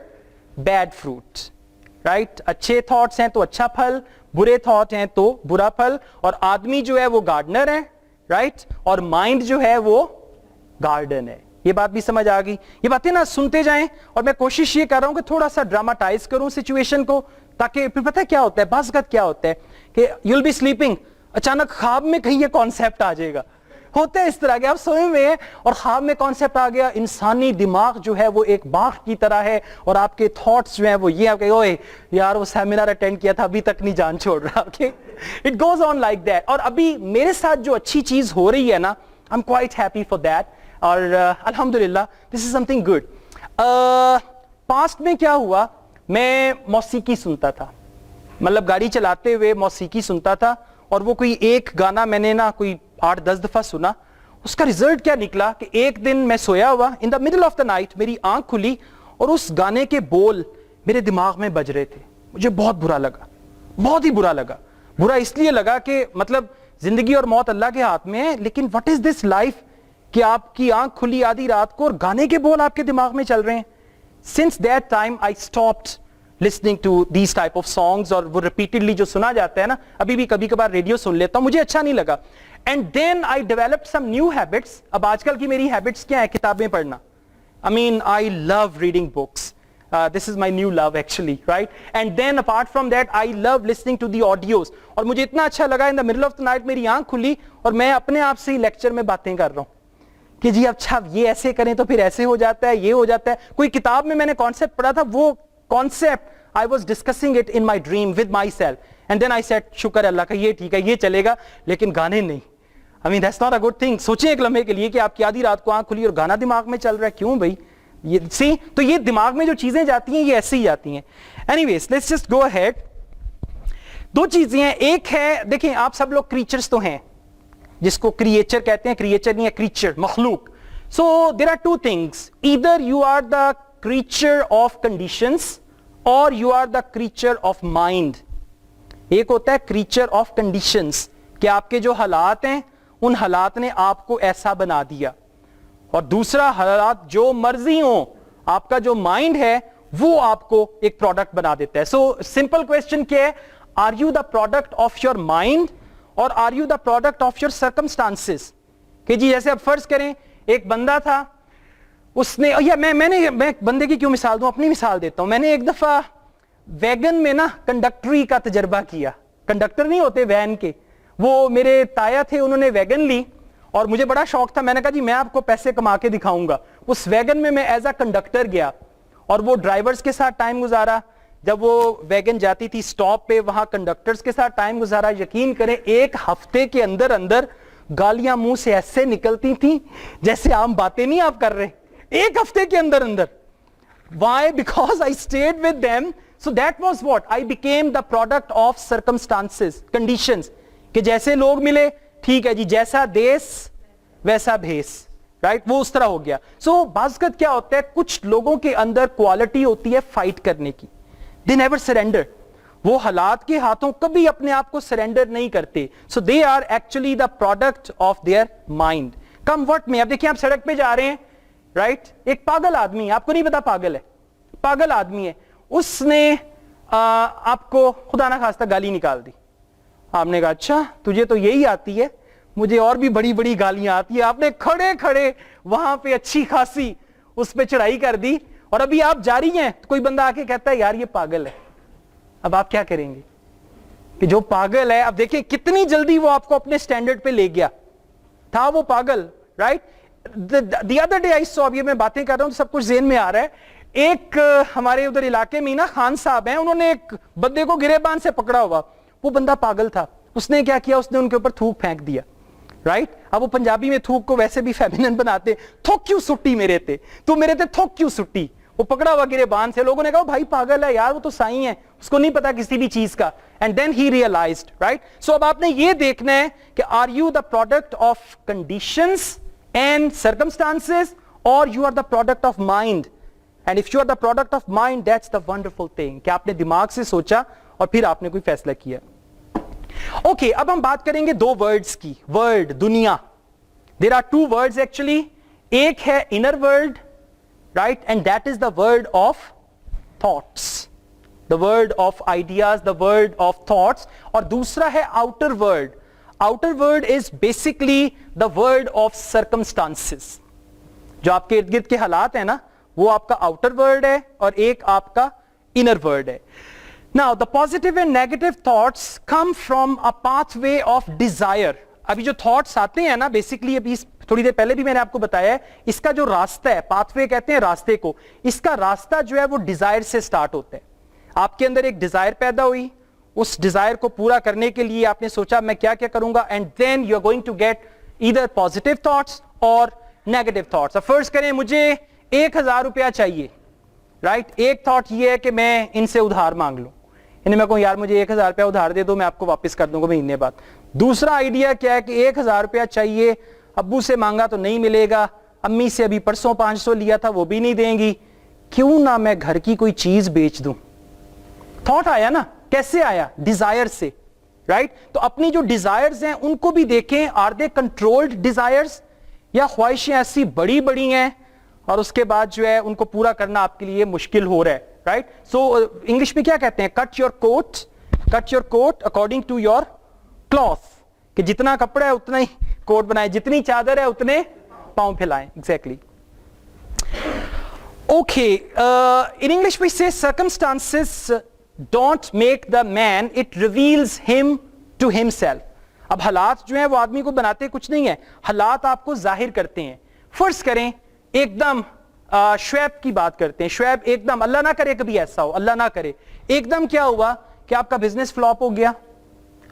bad fruit, right. اچھے تھاٹس ہیں تو اچھا پھل, برے تھاٹ ہیں تو برا پھل. اور آدمی جو ہے وہ گارڈنر ہے, رائٹ, اور مائنڈ جو ہے وہ گارڈن ہے. یہ بات بھی سمجھ آ گئی. یہ باتیں نا سنتے جائیں, اور میں کوشش یہ کر رہا ہوں کہ تھوڑا سا ڈراماٹائز کروں سچویشن کو, تاکہ پھر پتہ کیا ہوتا ہے, بعض وقت کیا ہوتا ہے کہ یو ول بی سلیپنگ, اچانک خواب میں کہیں یہ کانسیپٹ آ جائے گا, ہوتے ہیں اس طرح کے, آپ سوئے ہوئے ہیں اور خواب میں کانسیپٹ آ گیا, انسانی دماغ جو ہے وہ ایک باغ کی طرح ہے اور آپ کے تھاٹس جو ہیں وہ یہ, آپ کہ اوئے یار وہ سیمینار اٹینڈ کیا تھا ابھی تک نہیں جان چھوڑ رہا. Okay, it goes on like that. اور ابھی میرے ساتھ جو اچھی چیز ہو رہی ہے نا, I am quite happy for that, اور الحمدللہ دس از سم تھنگ گڈ. پاسٹ میں کیا ہوا, میں موسیقی سنتا تھا, مطلب گاڑی چلاتے ہوئے موسیقی سنتا تھا, اور وہ کوئی ایک گانا میں نے نا کوئی 8-10 دفعہ سنا. اس کا ریزلٹ کیا نکلا کہ ایک دن میں سویا ہوا, in the middle of the night میری آنکھ کھلی اور اس گانے کے بول میرے دماغ میں بج رہے تھے. مجھے بہت برا لگا, بہت ہی برا لگا. برا اس لیے لگا کہ مطلب زندگی اور موت اللہ کے ہاتھ میں ہے, لیکن وٹ از دس لائف کہ آپ کی آنکھ کھلی آدھی رات کو اور گانے کے بول آپ کے دماغ میں چل رہے ہیں. Since that time I stopped listening to these type of songs, اور وہ repeatedly جو سنا جاتا ہے نا, ابھی بھی کبھی کبھار ریڈیو سن لیتا ہوں, مجھے اچھا نہیں لگا. And then I developed some new habits. اب آج کل کی میری habits کیا ہے, کتابیں پڑھنا. I mean I love reading books. This is my new love actually, right? And then apart from that I love listening to the audios. اور مجھے اتنا اچھا لگا in the middle of the night میری آنکھ کھلی اور میں اپنے آپ سے ہی لیکچر میں باتیں کر رہا ہوں کہ جی اچھا یہ ایسے کریں تو پھر ایسے ہو جاتا ہے, یہ ہو جاتا ہے. کوئی کتاب میں نے کانسیپٹ پڑھا تھا, وہ concept I was discussing it in my dream with myself, and then I said شکر اللہ کا, یہ ٹھیک ہے, یہ چلے گا, لیکن گانے نہیں. I mean that's not a good thing. سوچیں ایک لمحے کے لیے کہ آپ کی آدھی رات کو آنکھ کھلی اور گانا دماغ میں چل رہا ہے, کیوں بھائی؟ یہ سی تو یہ دماغ میں جو چیزیں جاتی ہیں یہ ایسے ہی جاتی ہیں. Anyways, let's just go ahead. دو چیزیں ہیں, ایک ہے دیکھیں آپ سب لوگ کریچرز تو ہیں, جس کو کریچر کہتے ہیں, کریچر نہیں ہے کریچر, مخلوق. So there are two things, either you are the creature of conditions or you are the creature of mind. ایک ہوتا ہے creature of conditions کہ آپ کے جو حالات ہیں ان حالات نے آپ کو ایسا بنا دیا, اور دوسرا حالات جو مرضی ہوں, آپ کا جو مائنڈ ہے وہ آپ کو ایک پروڈکٹ بنا دیتا ہے. سو سمپل کویسچن کیا ہے, are you the product of your mind or are you the product of your circumstances؟ کہ جی جیسے اب فرض کریں ایک بندہ تھا, اس نے, یا میں بندے کی کیوں مثال دوں, اپنی مثال دیتا ہوں. میں نے ایک دفعہ ویگن میں نا کنڈکٹری کا تجربہ کیا. کنڈکٹر نہیں ہوتے وین کے, وہ میرے تایا تھے, انہوں نے ویگن لی اور مجھے بڑا شوق تھا. میں نے کہا جی میں آپ کو پیسے کما کے دکھاؤں گا. اس ویگن میں ایز اے کنڈکٹر گیا اور وہ ڈرائیورز کے ساتھ ٹائم گزارا. جب وہ ویگن جاتی تھی سٹاپ پہ, وہاں کنڈکٹرز کے ساتھ ٹائم گزارا. یقین کریں ایک ہفتے کے اندر گالیاں منہ سے ایسے نکلتی تھیں جیسے عام باتیں نہیں آپ کر رہے, ایک ہفتے کے اندر. Why? Because I stayed with them. So that was what? I became the product of circumstances, conditions. کہ جیسے لوگ ملے, ٹھیک ہے جی, جیسا دیس ویسا بھیس, رائٹ, وہ اس طرح ہو گیا. سو بعض اوقات کیا ہوتا ہے, کچھ لوگوں کے اندر کوالٹی ہوتی ہے فائٹ کرنے کی. They never surrender. وہ حالات کے ہاتھوں کبھی اپنے آپ کو سرینڈر نہیں کرتے. So they are actually the product of their mind. کم وقت میں اب دیکھیں آپ سڑک پہ جا رہے ہیں, رائٹ, ایک پاگل آدمی ہے, آپ کو نہیں پتا پاگل ہے, پاگل آدمی ہے, اس نے آپ کو خدا نہ خواستہ گالی نکال دی. آپ نے کہا اچھا تجھے تو یہی آتی ہے, مجھے اور بھی بڑی بڑی گالیاں آتی ہیں. آپ نے کھڑے کھڑے وہاں پہ اچھی خاصی اس پہ چڑھائی کر دی, اور ابھی آپ جاری ہیں تو کوئی بندہ آ کے کہتا ہے یار یہ پاگل ہے. اب آپ کیا کریں گے کہ جو پاگل ہے, اب دیکھیں کتنی جلدی وہ آپ کو اپنے سٹینڈرڈ پہ لے گیا, تھا وہ پاگل, right. The other day I saw, اب یہ میں باتیں کر رہا ہوں تو سب کچھ ذہن میں آ رہا ہے. ایک ہمارے ادھر علاقے میں نا خان صاحب ہیں, انہوں نے ایک بندے کو گریبان سے پکڑا ہوا, وہ بندہ پاگل تھا. اس نے کیا کیا, اس نے ان کے اوپر تھوک پھینک دیا, رائٹ. اب وہ پنجابی میں تھوک کو ویسے بھی فیمینن بناتے, تھوک کیوں سٹی میرے تے, تو میرے تے تھوک کیوں سٹی. وہ پکڑا ہوا گریبان سے, لوگوں نے کہا بھائی پاگل ہے یار, وہ تو سائیں ہے, اس کو نہیں پتا کسی بھی چیز کا. And then he realised, right. So اب آپ نے یہ دیکھنا ہے کہ are you the product of conditions and circumstances اور you are the product of mind. And if you are the product of mind, that's the wonderful thing کہ آپ نے دماغ سے سوچا اور پھر آپ نے کوئی فیصلہ کیا. اوکے, اب ہم بات کریں گے دو ورڈز کی. ورڈ, دنیا. There are two words actually. ایک ہے inner world, right, and that is the word of thoughts, the word of ideas, the word of thoughts. اور دوسرا ہے outer world. outer world is basically the word of circumstances. جو آپ کے ارد گرد کے حالات ہیں نا, وہ آپ کا outer world ہے اور ایک آپ کا inner world ہے. Now the positive and negative thoughts come from a pathway of desire. ابھی جو تھاٹس آتے ہیں نا بیسکلی ابھی تھوڑی دیر پہلے بھی میں نے آپ کو بتایا ہے, اس کا جو راستہ ہے, پاتھ وے کہتے ہیں راستے کو, اس کا راستہ جو ہے وہ ڈیزائر سے سٹارٹ ہوتا ہے. آپ کے اندر ایک ڈیزائر پیدا ہوئی, اس ڈیزائر کو پورا کرنے کے لیے آپ نے سوچا میں کیا کیا کروں گا, and then you are going to get either positive thoughts اور نیگیٹو تھاٹس. اب فرض کریں مجھے 1000 روپیہ چاہیے, رائٹ. ایک تھاٹ یہ ہے کہ میں ان سے ادھار مانگ لوں, یعنی میں کہوں یار مجھے 1000 روپیہ ادھار دے دو, میں آپ کو واپس کر دوں گا مہینے بعد. دوسرا آئیڈیا کیا ہے کہ 1000 روپیہ چاہیے, ابو سے مانگا تو نہیں ملے گا, امی سے ابھی پرسوں 500 لیا تھا وہ بھی نہیں دیں گی, کیوں نہ میں گھر کی کوئی چیز بیچ دوں. تھاٹ آیا نا, کیسے آیا؟ ڈیزائر سے, رائٹ. تو اپنی جو ڈیزائرز ہیں ان کو بھی دیکھیں, آر دے کنٹرولڈ ڈیزائرز, یا خواہشیں ایسی بڑی بڑی ہیں اور اس کے بعد جو ہے ان کو پورا کرنا آپ کے لیے مشکل ہو رہا ہے, رائٹ. سو انگلش میں کیا کہتے ہیں, cut your coat according to your cloth, کہ جتنا کپڑا ہے اتنا ہی کوٹ بنائیں, جتنی چادر ہے اتنے پاؤں پھیلائیں. Exactly. Okay, in English we say circumstances don't make the man, it reveals him to himself. اب حالات جو ہیں وہ آدمی کو بناتے کچھ نہیں ہے, حالات آپ کو ظاہر کرتے ہیں. فرض کریں ایک دم شعیب کی بات کرتے ہیں, شعیب ایک دم, اللہ نہ کرے کبھی ایسا ہو, اللہ نہ کرے, ایک دم کیا ہوا کہ آپ کا بزنس فلاپ ہو گیا,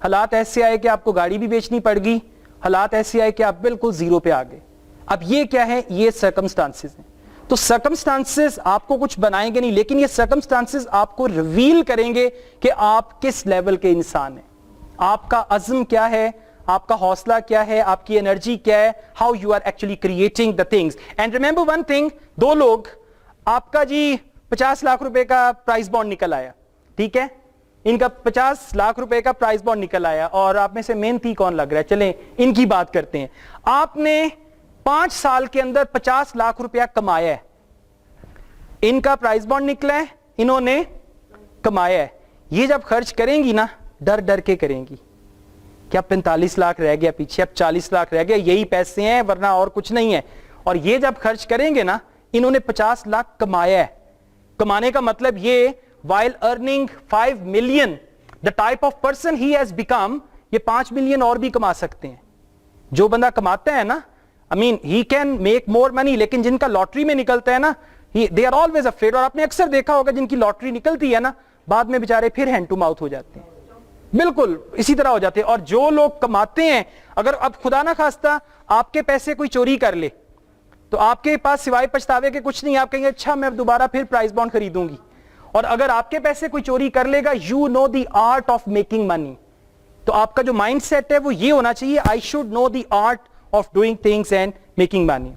حالات ایسے آئے کہ آپ کو گاڑی بھی بیچنی پڑ گئی, حالات ایسے آئے کہ آپ بالکل زیرو پہ آ گئے. اب یہ کیا ہے, یہ سرکمسٹانسز ہیں. تو سرکمسٹانسز آپ کو کچھ بنائیں گے نہیں, لیکن یہ سرکمسٹانسز آپ کو ریویل کریں گے کہ آپ کس لیول کے انسان ہیں, آپ کا عزم کیا ہے, آپ کا حوصلہ کیا ہے, آپ کی انرجی کیا ہے, how you are actually creating the things. And remember one thing, دو لوگ, آپ کا جی 50 لاکھ روپے کا پرائز بانڈ نکل آیا, ٹھیک ہے, ان کا 50 لاکھ روپے کا پرائز بانڈ نکل آیا, اور آپ میں سے محنتی کون لگ رہا ہے, چلیں ان کی بات کرتے ہیں. آپ نے 5 سال کے اندر 50 لاکھ روپیہ کمایا ہے, ان کا پرائز بانڈ نکلا ہے, انہوں نے کمایا ہے. یہ جب خرچ کریں گی نا ڈر ڈر کے کریں گی کہ اب 45 لاکھ رہ گیا پیچھے, اب 40 لاکھ رہ گیا, یہی پیسے ہیں ورنہ اور کچھ نہیں ہے. اور یہ جب خرچ کریں گے نا, انہوں نے 50 لاکھ کمایا ہے. کمانے کا مطلب یہ, while earning 5 million, the type of person he has become, یہ 5 ملین اور بھی کما سکتے ہیں. جو بندہ کماتا ہے نا, I mean he can make more money, لیکن جن کا لاٹری میں نکلتا ہے نا, they are always afraid. اور آپ نے اکثر دیکھا ہوگا جن کی لاٹری نکلتی ہے نا, بعد میں بیچارے پھر ہینڈ ٹو ماؤتھ ہو جاتے ہیں, بالکل اسی طرح ہو جاتے ہیں. اور جو لوگ کماتے ہیں, اگر اب خدا نہ خواستہ آپ کے پیسے کوئی چوری کر لے, تو آپ کے پاس سوائے پچھتاوے کے کچھ نہیں, آپ کہیں گے اچھا میں دوبارہ پھر پرائز بانڈ خریدوں گی. اور اگر آپ کے پیسے کوئی چوری کر لے گا, you know the art of making money, تو آپ کا جو مائنڈ سیٹ ہے وہ یہ ہونا چاہیے, I should know the art of doing things and making money.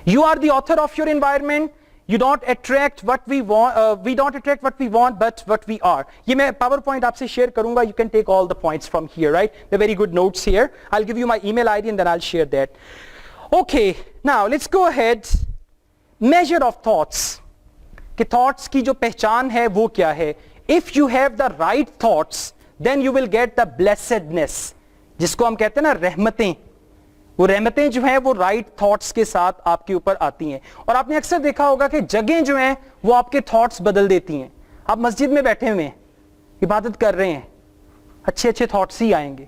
You are the author of your environment, you don't attract what we want, we don't attract what we want but what we are. یہ میں power point آپ سے share کروں گا, you can take all the points from here, right? They're very good notes here. I'll give you my email ID and then I'll share that. Okay, now let's go ahead. Measure of thoughts. کہ thoughts کی جو پہچان ہے وہ کیا ہے. If you have the right thoughts, then you will get the blessedness, جس کو ہم کہتے ہیں نا رحمتیں. وہ رحمتیں جو ہیں وہ رائٹ تھاٹس کے ساتھ آپ کے اوپر آتی ہیں. اور آپ نے اکثر دیکھا ہوگا کہ جگہیں جو ہیں وہ آپ کے تھاٹس بدل دیتی ہیں. آپ مسجد میں بیٹھے ہوئے ہیں, عبادت کر رہے ہیں, اچھے اچھے تھاٹس ہی آئیں گے.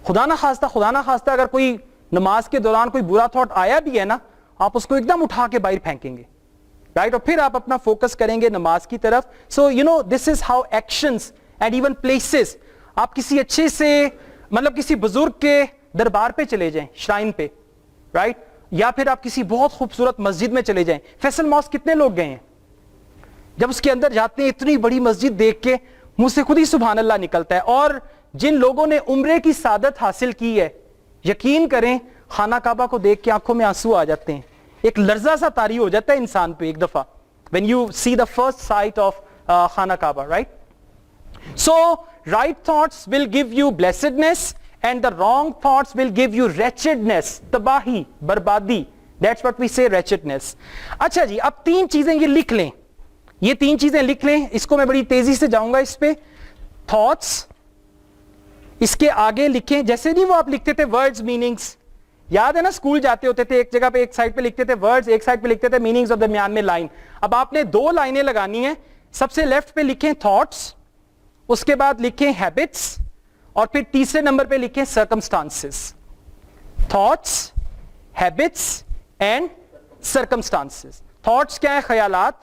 خدا نہ خواستہ اگر کوئی نماز کے دوران کوئی برا تھاٹ آیا بھی ہے نا, آپ اس کو ایک دم اٹھا کے باہر پھینکیں گے, رائٹ, اور پھر آپ اپنا فوکس کریں گے نماز کی طرف. So you know this is how actions and even places. آپ کسی اچھے سے مطلب کسی بزرگ کے دربار پہ چلے جائیں, شرائن پہ, رائٹ, یا پھر آپ کسی بہت خوبصورت مسجد میں چلے جائیں. فیصل ماسک کتنے لوگ گئے ہیں, جب اس کے اندر جاتے ہیں اتنی بڑی مسجد دیکھ کے منہ سے خود ہی سبحان اللہ نکلتا ہے. اور جن لوگوں نے عمرے کی سعادت حاصل کی ہے, یقین کریں خانہ کعبہ کو دیکھ کے آنکھوں میں آنسو آ جاتے ہیں, ایک لرزہ سا طاری ہو جاتا ہے انسان پہ ایک دفعہ when you see the first sight of خانہ کعبہ, right? So right thoughts will give you blessedness and the wrong thoughts will give you wretchedness, تباہی, بربادی. That's what we say, wretchedness. اچھا جی, اب 3 چیزیں یہ لکھ لیں, یہ 3 چیزیں لکھ لیں. اس کو میں بڑی تیزی سے جاؤں گا اس پہ. Thoughts, اس کے آگے لکھیں, جیسے نہیں وہ آپ لکھتے تھے words meanings, یاد ہے نا اسکول جاتے ہوتے تھے, ایک جگہ پہ ایک سائڈ پہ لکھتے تھے words, ایک سائڈ پہ لکھتے تھے meanings, اور درمیان میں لائن. اب آپ نے 2 لائنیں لگانی ہیں. سب سے لیفٹ پہ لکھیں thoughts, اس کے بعد لکھیں habits, اور پھر تیسرے نمبر پہ لکھیں circumstances. Thoughts, habits and circumstances. Thoughts کیا ہیں؟ خیالات.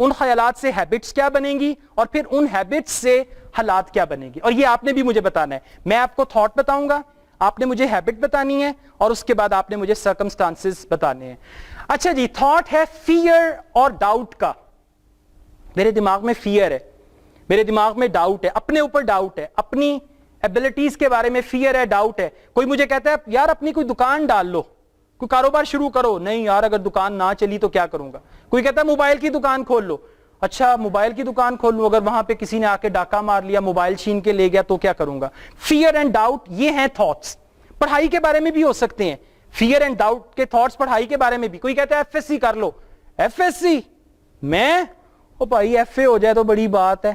ان خیالات سے ہیبٹس کیا بنیں گی اور پھر ان ہیبٹس سے حالات کیا بنیں گی. اور یہ آپ نے بھی مجھے بتانا ہے. میں آپ کو تھاٹ بتاؤں گا, آپ نے مجھے ہیبٹ بتانی ہے, اور اس کے بعد آپ نے مجھے سرکمسٹانسز بتانے ہیں. اچھا جی, تھاٹ ہے فیئر اور ڈاؤٹ کا. میرے دماغ میں فیئر ہے, میرے دماغ میں ڈاؤٹ ہے, اپنے اوپر ڈاؤٹ ہے, اپنی ایبلٹیز کے بارے میں فیئر ہے, ڈاؤٹ ہے. کوئی مجھے کہتا ہے یار اپنی کوئی دکان ڈال لو, کوئی کاروبار شروع کرو. نہیں یار اگر دکان نہ چلی تو کیا کروں گا. کوئی کہتا ہے موبائل کی دکان کھول لو. اچھا موبائل کی دکان کھول لو, اگر وہاں پہ کسی نے آ کے ڈاکہ مار لیا, موبائل چھین کے لے گیا تو کیا کروں گا. فیئر اینڈ ڈاؤٹ یہ ہیں تھاٹس. پڑھائی کے بارے میں بھی ہو سکتے ہیں فیئر اینڈ ڈاؤٹ کے تھاٹس, پڑھائی کے بارے میں بھی. کوئی کہتا ہے ایف ایس سی کر لو. ایف ایس سی میں بھائی ایف اے ہو جائے تو بڑی بات ہے,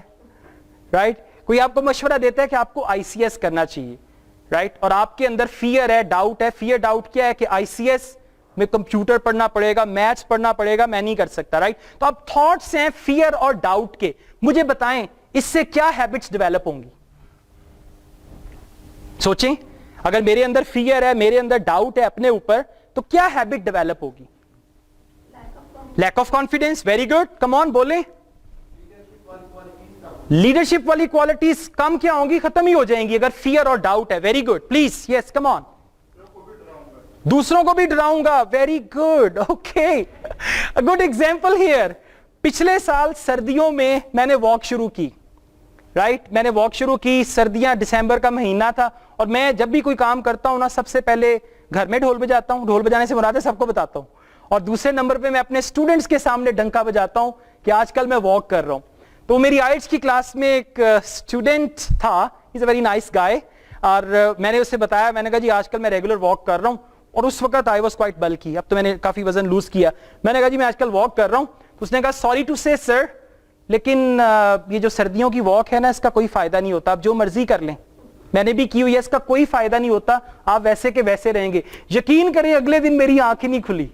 رائٹ. کوئی آپ کو مشورہ دیتا ہے کہ آپ کو آئی سی ایس کرنا چاہیے, رائٹ, اور آپ کے اندر فیئر ہے, ڈاؤٹ ہے. فیئر ڈاؤٹ کیا ہے کہ آئی سی ایس میں کمپیوٹر پڑھنا پڑے گا, میتھس پڑھنا پڑے گا, میں نہیں کر سکتا, رائٹ. تو اب تھاٹس ہیں فیئر اور ڈاؤٹ کے. مجھے بتائیں اس سے کیا ہیبٹس ڈیولپ ہوں گی. سوچیں, اگر میرے اندر فیئر ہے, میرے اندر ڈاؤٹ ہے اپنے اوپر, تو کیا ہیبٹ ڈیولپ ہوگی. Lack of confidence. Very good, come on بولیں. لیڈرشپ والی کوالٹیز کم کیا ہوں گی, ختم ہی ہو جائیں گی اگر فیئر اور ڈاؤٹ ہے. Very good, please yes come on. دوسروں کو بھی ڈراؤں گا. Very good, okay, good example here. پچھلے سال سردیوں میں میں نے واک شروع کی, رائٹ. میں نے واک شروع کی, سردیاں, دسمبر کا مہینہ تھا, اور میں جب بھی کوئی کام کرتا ہوں نا, سب سے پہلے گھر میں ڈھول بجاتا ہوں. ڈھول بجانے سے مراد ہے سب کو بتاتا ہوں. اور دوسرے نمبر پہ میں اپنے اسٹوڈنٹس کے سامنے ڈنکا بجاتا ہوں کہ آج کل میں واک کر رہا ہوں. تو میری آئٹس کی کلاس میں ایک اسٹوڈنٹ تھا, از اے ویری نائس گائے, اور میں نے اسے بتایا, میں نے کہا جی آج کل میں ریگولر واک کر رہا ہوں. اور اس وقت آئی واز کوائٹ بلکی, اب تو میں نے کافی وزن لوز کیا. میں نے کہا جی میں آج کل واک کر رہا ہوں. تو اس نے کہا سوری ٹو سے سر, لیکن یہ جو سردیوں کی واک ہے نا, اس کا کوئی فائدہ نہیں ہوتا, آپ جو مرضی کر لیں. میں نے بھی کی ہوئی ہے, اس کا کوئی فائدہ نہیں ہوتا, آپ ویسے کے ویسے رہیں گے. یقین کریں اگلے دن میری آنکھ ہی نہیں کھلی.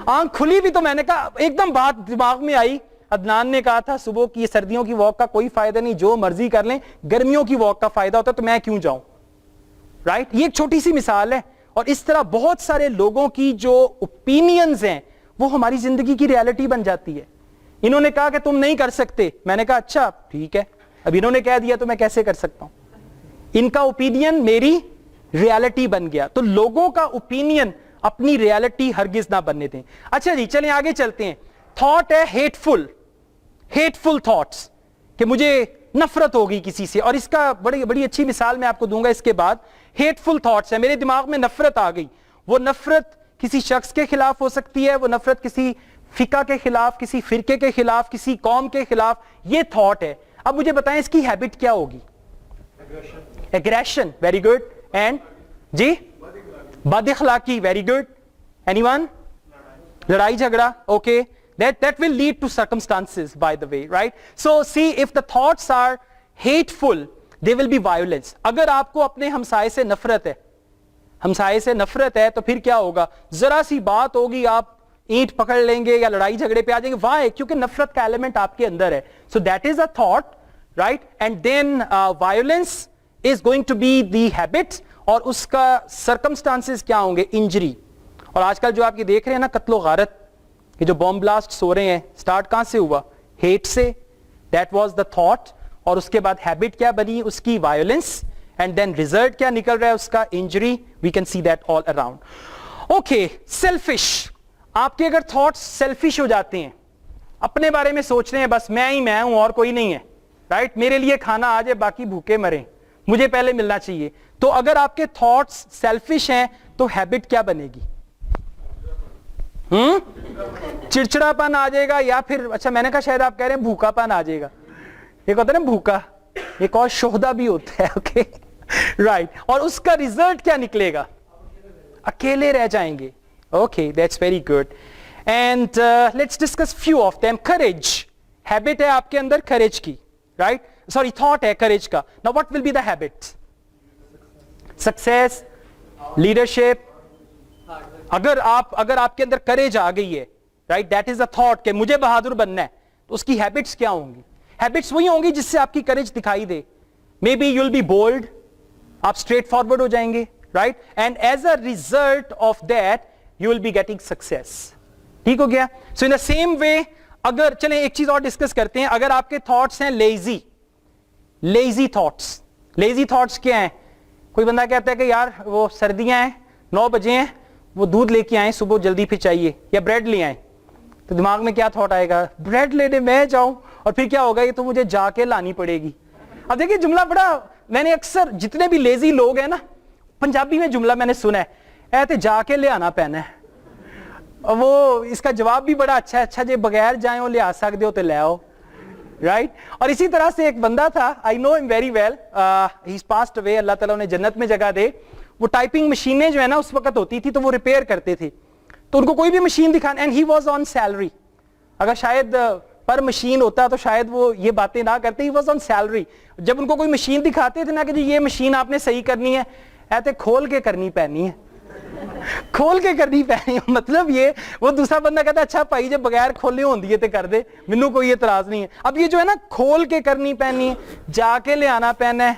آنکھ کھلی بھی تو میں نے کہا, ایک دم بات دماغ میں آئی, عدنان نے کہا تھا صبح کی سردیوں کی واک کا کوئی فائدہ نہیں, جو مرضی کر لیں, گرمیوں کی واک کا فائدہ ہوتا ہے, تو میں کیوں جاؤں, رائٹ. یہ ایک چھوٹی سی مثال ہے, اور اس طرح بہت سارے لوگوں کی جو اوپینینز ہیں وہ ہماری زندگی کی ریالٹی بن جاتی ہے. انہوں نے کہا کہ تم نہیں کر سکتے, میں نے کہا اچھا ٹھیک ہے, اب انہوں نے کہہ دیا تو میں کیسے کر سکتا ہوں. ان کا اوپینین میری ریالٹی بن گیا. تو لوگوں کا اوپینین اپنی ریالٹی ہرگز نہ بننے دیں. اچھا جی چلیں آگے چلتے ہیں. تھاٹ ہے ہیٹفل تھاٹس, کہ مجھے نفرت ہوگی کسی سے, اور اس کا بڑی اچھی مثال میں آپ کو دوں گا اس کے بعد. ہیٹفل تھاٹس ہے, میرے دماغ میں نفرت آ گئی. وہ نفرت کسی شخص کے خلاف ہو سکتی ہے, وہ نفرت کسی فقہ کے خلاف, کسی فرقے کے خلاف, کسی قوم کے خلاف. یہ تھاٹ ہے. اب مجھے بتائیں اس کی ہیبٹ کیا ہوگی. ایگریشن. Very good. اینڈ جی بد اخلاقی. Very good. Any one. لڑائی جھگڑا. Okay. That will lead to circumstances, by the way, right? So see, if the thoughts are hateful, they will be violence. اگر آپ کو اپنے ہمسائے سے نفرت ہے تو پھر کیا ہوگا, ذرا سی بات ہوگی آپ اینٹ پکڑ لیں گے یا لڑائی جھگڑے پہ آ جائیں گے. Why? کیونکہ نفرت کا ایلیمنٹ آپ کے اندر ہے. So that is a thought, right? And then violence is going to be the habit, اور اس کا circumstances کیا ہوں گے, انجری. اور آج کل جو آپ یہ دیکھ رہے ہیں نا قتل و غارت, یہ جو بوم بلاسٹ ہو رہے ہیں, سٹارٹ کہاں سے ہوا, ہیٹ سے. دیٹ واز دا تھاٹ, اور اس کے بعد ہیبٹ کیا بنی, اس کی وائلنس, اینڈ دین ریزلٹ کیا نکل رہا ہے اس کا, injury. We can see that all around. Okay. Selfish. آپ کے اگر تھاٹس سیلفش ہو جاتے ہیں, اپنے بارے میں سوچ رہے ہیں بس میں ہی میں ہوں اور کوئی نہیں ہے, رائٹ, میرے لیے کھانا آ جائے باقی بھوکے مریں, مجھے پہلے ملنا چاہیے. تو اگر آپ کے تھاٹس سیلفش ہیں تو ہیبٹ کیا بنے گی, چڑچڑا پن آ جائے گا, یا پھر اچھا میں نے کہا شاید آپ کہہ رہے ہیں بھوکا پن آ جائے گا. ایک ہوتا ہے نا بھوکا, ایک اور شہدا بھی ہوتا ہے. Okay, right. اور اس کا ریزلٹ کیا نکلے گا, اکیلے رہ جائیں گے. Okay, that's very good. And let's discuss few of them. Courage. Habit ہے آپ کے اندر کریج کی, رائٹ, سوری تھاٹ ہے کریج کا. Now what will be the habit. Success, leadership. اگر آپ کے اندر کریج آ گئی ہے, right, that is a thought کہ مجھے بہادر بننا ہے, تو اس کی ہیبٹس کیا ہوں گی. ہیبٹس وہی ہوں گی جس سے آپ کی کریج دکھائی دے. Maybe you will be bold, آپ اسٹریٹ فارورڈ ہو جائیں گے, right, and as a result of that you will be getting success. ٹھیک ہو گیا. سو ان دا سیم وے, اگر چلیں ایک چیز اور ڈسکس کرتے ہیں, اگر آپ کے تھاٹس ہیں لیزی تھاٹس کیا ہیں؟ کوئی بندہ کہتا ہے کہ یار وہ سردیاں ہیں, 9 بجے ہیں, وہ دودھ لے کے آئیں صبح جلدی پھر چاہیے, یا بریڈ لے آئیں, تو دماغ میں کیا تھاٹ آئے گا؟ بریڈ لینے میں جاؤں, اور پھر کیا ہوگا, یہ تو مجھے جا کے لانی پڑے گی. اب دیکھیے جملہ بڑا, میں نے اکثر جتنے بھی لیزی لوگ ہیں نا, پنجابی میں جملہ میں نے سنا ہے, اے تے جا کے لے آنا پینا ہے. وہ اس کا جواب بھی بڑا اچھا ہے, اچھا جی بغیر جائیں وہ لے آ سکتے ہو تو لے آؤ, رائٹ. اور اسی طرح سے ایک بندہ تھا, I know him very well, he is passed away, اللہ تعالیٰ انہیں جنت میں جگہ دے. وہ ٹائپنگ مشینیں جو ہے نا اس وقت ہوتی تھی تو وہ ریپیئر کرتے تھے, تو ان کو کوئی بھی مشین دکھانا, and he was on salary. اگر شاید پر مشین ہوتا تو شاید وہ یہ باتیں نہ کرتے, ہی واز آن سیلری. جب ان کو کوئی مشین دکھاتے تھے نا کہ جی یہ مشین آپ نے صحیح کرنی ہے, ایسے کھول کے کرنی پینی ہے, کھول کے کرنی پینی ہے. مطلب یہ, وہ دوسرا بندہ کہتا ہے اچھا بھائی جب بغیر کھولے ہوندی ہے تے کر دے, مینوں کوئی اعتراض نہیں ہے. اب یہ جو ہے نا کھول کے کرنی پینی ہے, جا کے لے آنا پینا ہے,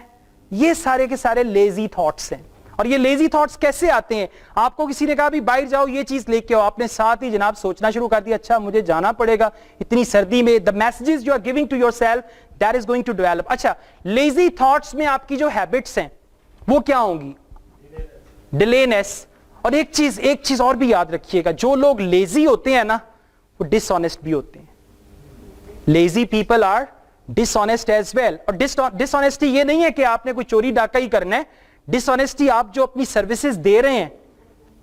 یہ سارے کے سارے لیزی تھاٹس ہیں. اور یہ لیزی تھاٹس کیسے آتے ہیں؟ آپ کو کسی نے کہا بھی باہر جاؤ یہ چیز لے کے آؤ, آپ نے ساتھ ہی جناب سوچنا شروع کر دیا, اچھا مجھے جانا پڑے گا اتنی سردی میں. the messages you are giving to yourself that is going to develop. اچھا لیزی تھاٹس میں آپ کی جو ہیبٹس ہیں وہ کیا ہوں گی؟ ڈیلینس. اور ایک چیز اور بھی یاد رکھیے گا, جو لوگ لیزی ہوتے ہیں نا وہ ڈس آنیسٹ بھی ہوتے ہیں. Lazy people are dishonest as well. اور ڈس آنیسٹی یہ نہیں ہے کہ آپ نے کوئی چوری ڈاکہ ہی کرنا ہے. ڈس آنیسٹی آپ جو اپنی سروسز دے رہے ہیں,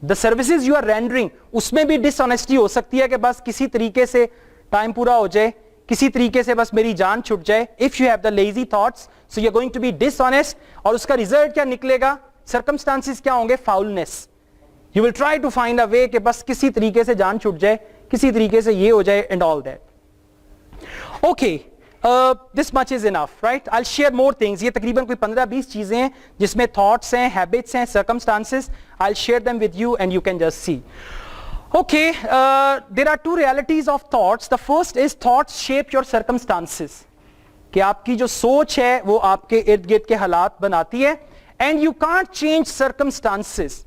the services you are rendering, اس میں بھی ڈس آنیسٹی ہو سکتی ہے کہ بس کسی طریقے سے ٹائم پورا ہو جائے, کسی طریقے سے بس میری جان چھٹ جائے. If you have the lazy thoughts so you are going to be dishonest, اور اس کا ریزلٹ کیا نکلے گا؟ سرکمسٹانسز کیا ہوں گے؟ فاؤلنس. You will try to find a way کہ بس کسی طریقے سے جان چھٹ جائے, کسی طریقے سے یہ ہو جائے, and all that. Okay, this much is enough, right? I'll share more things. یہ تقریباً کوئی 15-20 چیزیں ہیں جس میں thoughts ہیں, habits ہیں, circumstances. I'll share them with you and you can just see. Okay, there are two realities of thoughts. The first is thoughts shape your circumstances. کہ آپ کی جو سوچ ہے وہ آپ کے ارد گرد کے حالات بناتی ہے, and you can't change circumstances.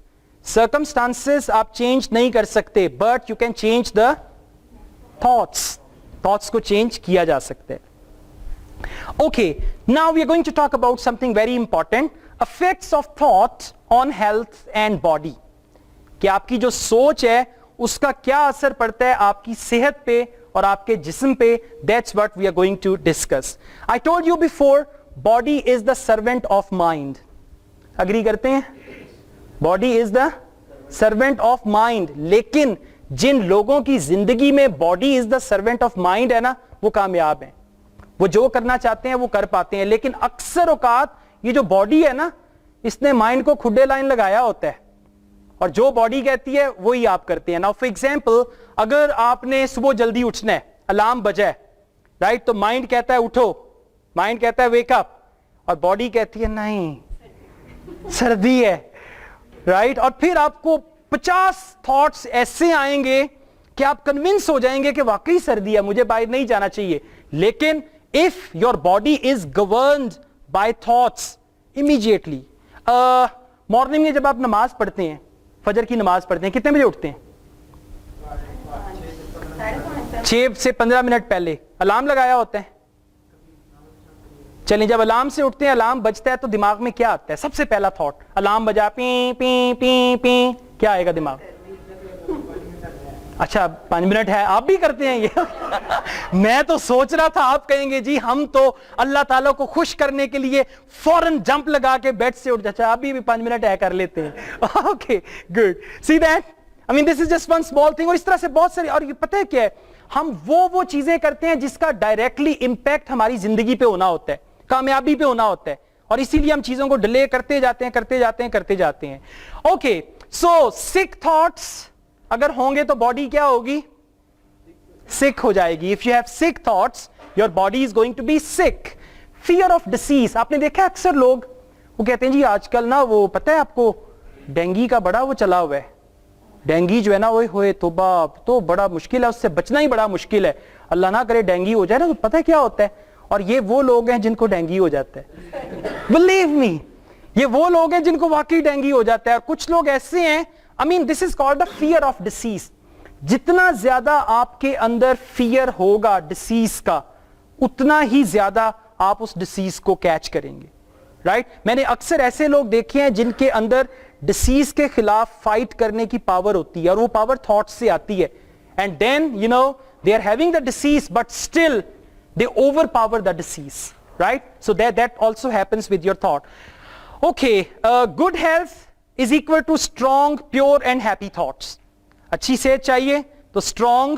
Circumstances آپ چینج نہیں کر سکتے, but you can change the thoughts کو چینج کیا جا سکتا ہے. Okay, now we are going to talk about something very important, effects of thought on health and body. کہ آپ کی جو سوچ ہے اس کا کیا اثر پڑتا ہے آپ کی صحت پہ اور آپ کے جسم پہ. That's what we are going to discuss. I told you before, body is the servant of mind. Agree کرتے ہیں؟ Body is the servant of mind. لیکن جن لوگوں کی زندگی میں body is the servant of mind ہے نا, وہ کامیاب ہیں, وہ جو کرنا چاہتے ہیں وہ کر پاتے ہیں. لیکن اکثر اوقات یہ جو باڈی ہے نا, اس نے مائنڈ کو کھڈے لائن لگایا ہوتا ہے, اور جو باڈی کہتی ہے وہی آپ کرتے ہیں. نا فار ایگزامپل, اگر آپ نے صبح جلدی اٹھنا ہے, الارم بجا ہے, رائٹ, تو مائنڈ کہتا ہے اٹھو, مائنڈ کہتا ہے ویک اپ, اور باڈی کہتی ہے نہیں سردی ہے, رائٹ. اور پھر آپ کو 50 تھاٹس ایسے آئیں گے کہ آپ کنونس ہو جائیں گے کہ واقعی سردی ہے, مجھے باہر نہیں جانا چاہیے. لیکن if your body is governed by thoughts immediately, morning میں جب آپ نماز پڑھتے ہیں, فجر کی نماز پڑھتے ہیں, کتنے بجے اٹھتے ہیں؟ 6 سے 15 منٹ پہلے. الارم لگایا ہوتا ہے. چلیں جب الارم سے اٹھتے ہیں, الارم بجتا ہے تو دماغ میں کیا آتا ہے؟ سب سے پہلا تھاٹ, الارم بجا, پی پی پی پی, کیا آئے گا دماغ؟ اچھا 5 منٹ ہے, آپ بھی کرتے ہیں یہ؟ میں تو سوچ رہا تھا آپ کہیں گے جی ہم تو اللہ تعالیٰ کو خوش کرنے کے لیے فوراً جمپ لگا کے بیڈ سے اٹھ جاتا. ابھی بھی 5 منٹ ہے کر لیتے ہیں. Okay good. See that, I mean this is just one small thing. اور اس طرح سے بہت ساری, اور یہ پتہ ہے کیا ہے, ہم وہ چیزیں کرتے ہیں جس کا ڈائریکٹلی امپیکٹ ہماری زندگی پہ ہونا ہوتا ہے, کامیابی پہ ہونا ہوتا ہے, اور اسی لیے ہم چیزوں کو ڈیلے کرتے جاتے ہیں. اوکے, سو سک تھاٹس اگر ہوں گے تو باڈی کیا ہوگی؟ سک ہو جائے گی. If you have sick thoughts your body is going to be sick. Fear of disease, آپ نے دیکھا اکثر لوگ وہ کہتے ہیں جی آج کل نا وہ پتہ ہے آپ کو ڈینگی کا بڑا وہ چلا ہوا ہے, ڈینگی جو ہے نا وہ ہوئے توبہ, تو بڑا مشکل ہے, اس سے بچنا ہی بڑا مشکل ہے, اللہ نہ کرے ڈینگی ہو جائے نا, تو پتہ ہے کیا ہوتا ہے, اور یہ وہ لوگ ہیں جن کو ڈینگی ہو جاتا ہے. Believe me, یہ وہ لوگ ہیں جن کو واقعی ڈینگی ہو جاتا ہے, اور کچھ لوگ ایسے ہیں, I mean this is called the fear of disease. جتنا زیادہ آپ کے اندر فیئر ہوگا ڈسیز کا, اتنا ہی زیادہ آپ اس ڈسیز کو کیچ کریں گے, رائٹ. میں نے اکثر ایسے لوگ دیکھے ہیں جن کے اندر ڈسیز کے خلاف فائٹ کرنے کی پاور ہوتی ہے, اور وہ پاور تھاٹ سے آتی ہے, and then you know they are having the disease but still they overpower the disease, right? So that also happens with your thought. Okay, good health is equal to strong, pure and happy thoughts. اچھی صحت چاہیے تو strong,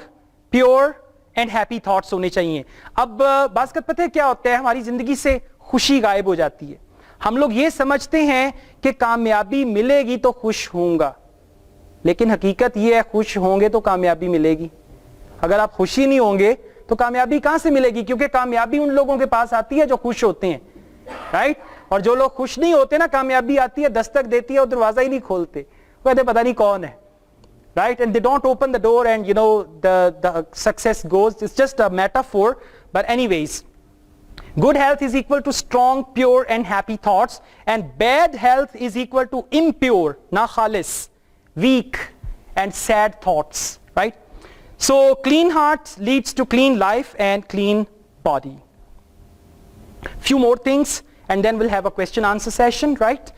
pure and happy thoughts ہونے چاہیے. اب بعض کا پتہ ہے کیا ہوتا ہے, ہماری زندگی سے خوشی غائب ہو جاتی ہے. ہم لوگ یہ سمجھتے ہیں کہ کامیابی ملے گی تو خوش ہوں گا, لیکن حقیقت یہ ہے خوش ہوں گے تو کامیابی ملے گی. اگر آپ خوشی نہیں ہوں گے تو کامیابی کہاں سے ملے گی, کیونکہ کامیابی ان لوگوں کے پاس آتی ہے جو خوش ہوتے ہیں, رائٹ. اور جو لوگ خوش نہیں ہوتے نا, کامیابی آتی ہے دستک دیتی ہے اور دروازہ ہی نہیں کھولتے, وہ کہتے پتہ نہیں کون ہے, right? And they don't open the door and you know the success goes. It's just a metaphor, but anyways, good health is equal to strong, pure and happy thoughts, and bad health is equal to impure, nakhalis, weak and sad thoughts, right? So clean heart leads to clean life and clean body. Few more things and then we'll have a question answer session, right?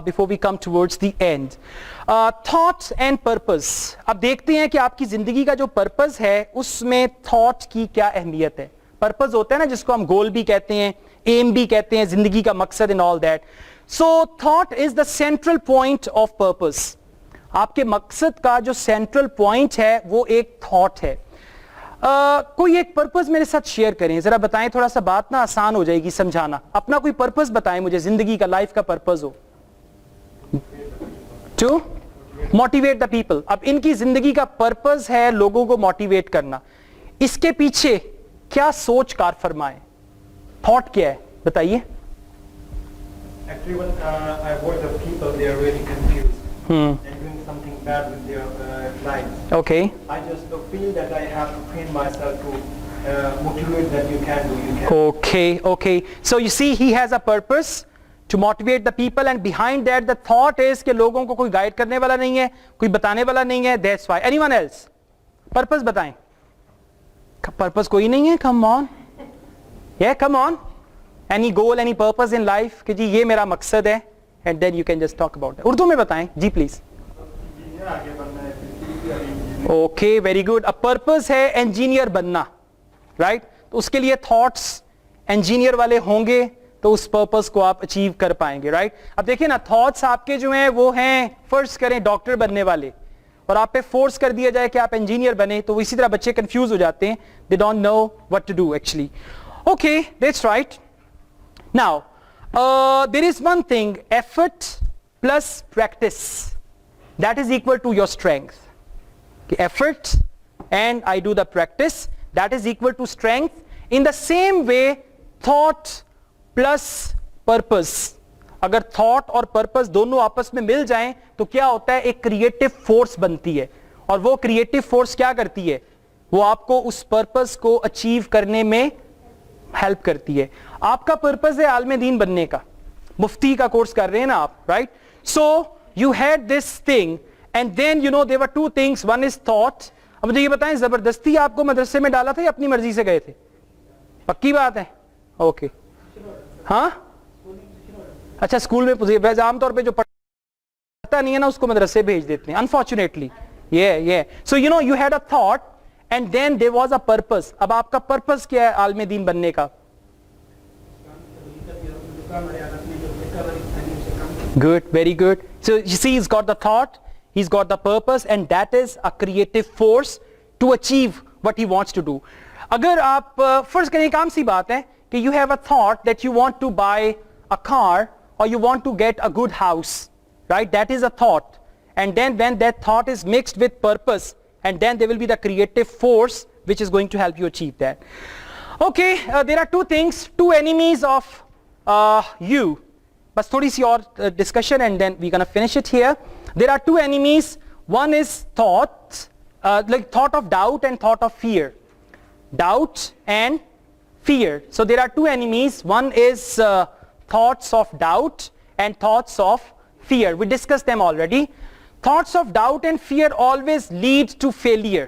Before we come towards the end. Thought and purpose. اب دیکھتے ہیں کہ آپ کی زندگی کا جو purpose ہے اس میں تھاٹ کی کیا اہمیت ہے. پرپز ہوتا ہے نا جس کو ہم گول بھی کہتے ہیں, ایم بھی کہتے ہیں, زندگی کا مقصد and all that. So thought is the central point of purpose. آپ کے مقصد کا جو سینٹرل پوائنٹ ہے وہ ایک تھاٹ ہے. کوئی ایک پرپز میرے ساتھ شیئر کریں, ذرا بتائیں, تھوڑا سا بات نا آسان ہو جائے گی سمجھانا. اپنا کوئی پرپز بتائیں مجھے, زندگی کا, لائف کا پرپز ہو. To motivate the people. اب ان کی زندگی کا پرپز ہے لوگوں کو موٹیویٹ کرنا. اس کے پیچھے کیا سوچ کار فرمائے, تھاٹ کیا ہے بتائیے. Actually, when I watch the people, they are really confused. And doing something bad with their lives. Okay. I just feel that I have to train myself to motivate that you can do, you can. Okay. So you see, he has a purpose to motivate the people, and behind that the thought is کہ لوگوں کو کوئی guide کرنے والا نہیں ہے, کوئی بتانے والا نہیں ہے. That's why. Anyone else? Purpose بتائیں. Purpose کوئی نہیں ہے. Come on. Yeah, come on. Any goal, any purpose in life کہ جی یہ میرا مقصد ہے, and then you can just talk about it. Urdu میں بتائیں جی please. Okay, very good. A purpose ہے انجینئر بننا, right? تو اس کے لیے تھاٹس انجینئر والے ہوں گے تو اس پرپس کو آپ اچیو کر پائیں گے, رائٹ. اب دیکھیں نا, تھاٹس آپ کے جو ہیں وہ ہیں فرض کریں ڈاکٹر بننے والے, اور آپ پہ فورس کر دیا جائے کہ آپ انجینئر بنے, تو اسی طرح بچے کنفیوز ہو جاتے ہیں. They don't know what to do actually. Okay, that's right. Now, there is one thing, effort plus practice, that is equal to your strength. Okay, effort and I do the practice, that is equal to strength. In the same way, thought plus purpose, اگر thought اور purpose دونوں آپس میں مل جائیں تو کیا ہوتا ہے, ایک creative force بنتی ہے, اور وہ creative force کیا کرتی ہے, وہ آپ کو اس purpose کو achieve کرنے میں ہیلپ کرتی ہے. آپ کا پرپز ہے عالم دین بننے کا, مفتی کا کورس کر رہے ہیں نا آپ, right. So you had this thing and then you know there were two things, one is thought. اب مجھے یہ بتائیں, زبردستی آپ کو مدرسے میں ڈالا تھا یا اپنی مرضی سے گئے تھے؟ پکی بات ہے. اوکے, ہاں اچھا, اسکول میں عام طور پہ جو پڑھتا نہیں ہے نا اس کو مدرسے بھیج دیتے ہیں انفارچونیٹلی. یہ so you know you had a thought and then there was a purpose. اب آپ کا پرپز کیا ہے عالم دین بننے کا؟ Good, very good. So you see, he's got the thought, he's got the purpose, and that is a creative force to achieve what he wants to do. اگر آپ فرض کریں, کام سی بات ہے کہ you have a thought that you want to buy a car or you want to get a good house, right? That is a thought. And then when that thought is mixed with purpose, and then there will be the creative force which is going to help you achieve that. Okay, there are two things, two enemies of you. بس تھوڑی سی اور discussion and then we gonna finish it here. There are two enemies, one is thought, like thought of doubt and thought of fear. Doubt and fear. So there are two enemies, one is thoughts of doubt and thoughts of fear. We discussed them already. Thoughts of doubt and fear always lead to failure.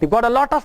They got a lot of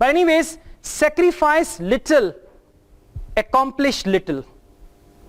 But anyways, sacrifice little, accomplish little.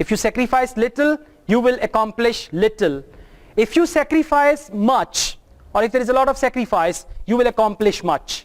If you sacrifice little, you will accomplish little. If you sacrifice much, or if there is a lot of sacrifice, you will accomplish much.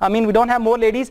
I mean we don't have more ladies.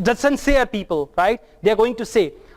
The sincere people, right? They are going to say.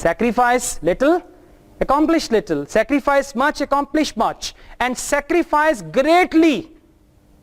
Sacrifice little, accomplish little. Sacrifice much, accomplish much. And sacrifice greatly.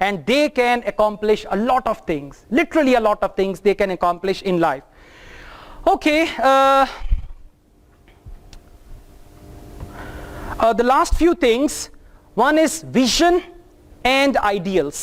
And they can accomplish a lot of things. Literally a lot of things they can accomplish in life. Okay. The last few things, one is vision and ideals.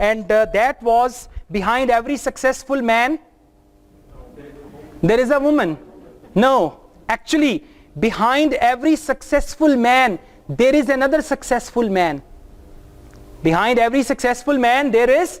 and that was behind every successful man there is a woman. No, actually behind every successful man there is another successful man. Behind every successful man there is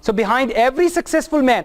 So behind every successful man,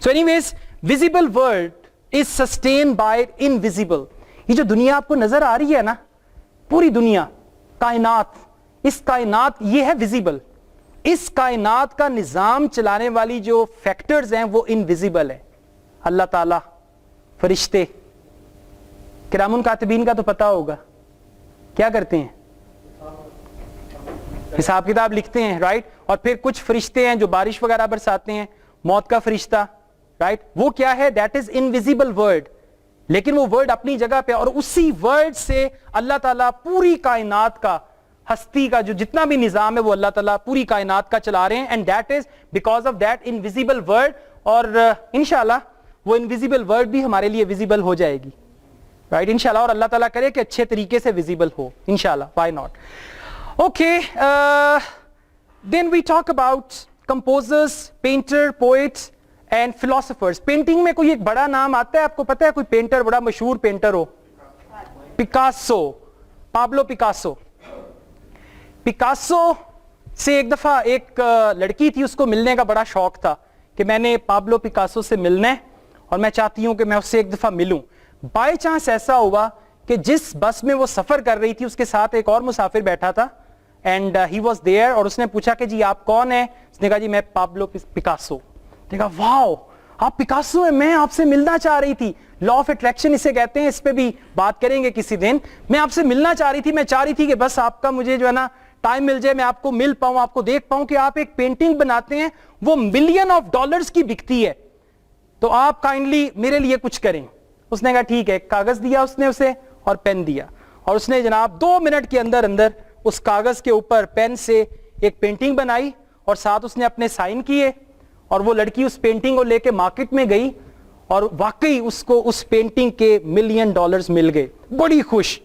So anyways, visible world is sustained by invisible. یہ جو دنیا آپ کو نظر آ رہی ہے نا, پوری دنیا, کائنات, اس کائنات یہ ہے ویزیبل. اس کائنات کا نظام چلانے والی جو فیکٹرز ہیں وہ انویزیبل ہے. اللہ تعالیٰ, فرشتے, کرام کاتبین کا تو پتا ہوگا کیا کرتے ہیں, حساب کتاب لکھتے ہیں, رائٹ. اور پھر کچھ فرشتے ہیں جو بارش وغیرہ برساتے ہیں, موت کا فرشتہ, رائٹ. وہ کیا ہے, دیٹ از انویزیبل ورڈ, لیکن وہ ورڈ اپنی جگہ پہ, اور اسی ورڈ سے اللہ تعالیٰ پوری کائنات کا, ہستی کا جو جتنا بھی نظام ہے وہ اللہ تعالیٰ پوری کائنات کا چلا رہے ہیں. And that is because of that invisible word. اور انشاءاللہ وہ انویزیبل ورڈ بھی ہمارے لیے ویزیبل ہو جائے گی, رائٹ, انشاءاللہ. اور اللہ تعالیٰ کرے کہ اچھے طریقے سے ویزیبل ہو, انشاءاللہ, why not. Okay, then we talk about composers, painter, poets and philosophers. Painting میں کوئی ایک بڑا نام آتا ہے, آپ کو پتا ہے کوئی پینٹر, بڑا مشہور پینٹر ہو؟ Picasso, Pablo Picasso. پکاسو سے ایک دفعہ ایک لڑکی تھی, اس کو ملنے کا بڑا شوق تھا کہ میں نے پابلو پکاسو سے ملنا ہے اور میں چاہتی ہوں کہ میں اس سے ایک دفعہ ملوں. بائی چانس ایسا ہوا کہ جس بس میں وہ سفر کر رہی تھی اس کے ساتھ ایک اور مسافر بیٹھا تھا, اینڈ ہی واز دیئر. اور اس نے پوچھا کہ جی آپ کون ہیں؟ اس نے کہا جی میں پابلو پکاسو. دیکھا, واو, آپ پکاسو ہیں, میں آپ سے ملنا چاہ رہی تھی. لا آف اٹریکشن اسے کہتے ہیں, اس پہ بھی بات کریں گے کسی دن. میں آپ سے ملنا چاہ رہی تھی, میں چاہ رہی تھی کہ بس آپ کا مجھے جو ہے نا ٹائم مل جائے, میں آپ کو مل پاؤں, آپ کو دیکھ پاؤں کہ آپ ایک پینٹنگ بناتے ہیں وہ $1,000,000 کی بکتی ہے, تو آپ کائنڈلی میرے لیے کچھ کریں. اس نے کہا ٹھیک ہے. کاغذ دیا اس نے اسے اور پین دیا, اور اس نے جناب 2 منٹ کے اندر اندر اس کاغذ کے اوپر پین سے ایک پینٹنگ بنائی, اور ساتھ اس نے اپنے سائن کیے. اور وہ لڑکی اس پینٹنگ کو لے کے مارکیٹ میں گئی, اور واقعی اس کو اس پینٹنگ کے $1,000,000 مل گئے. بڑی خوش.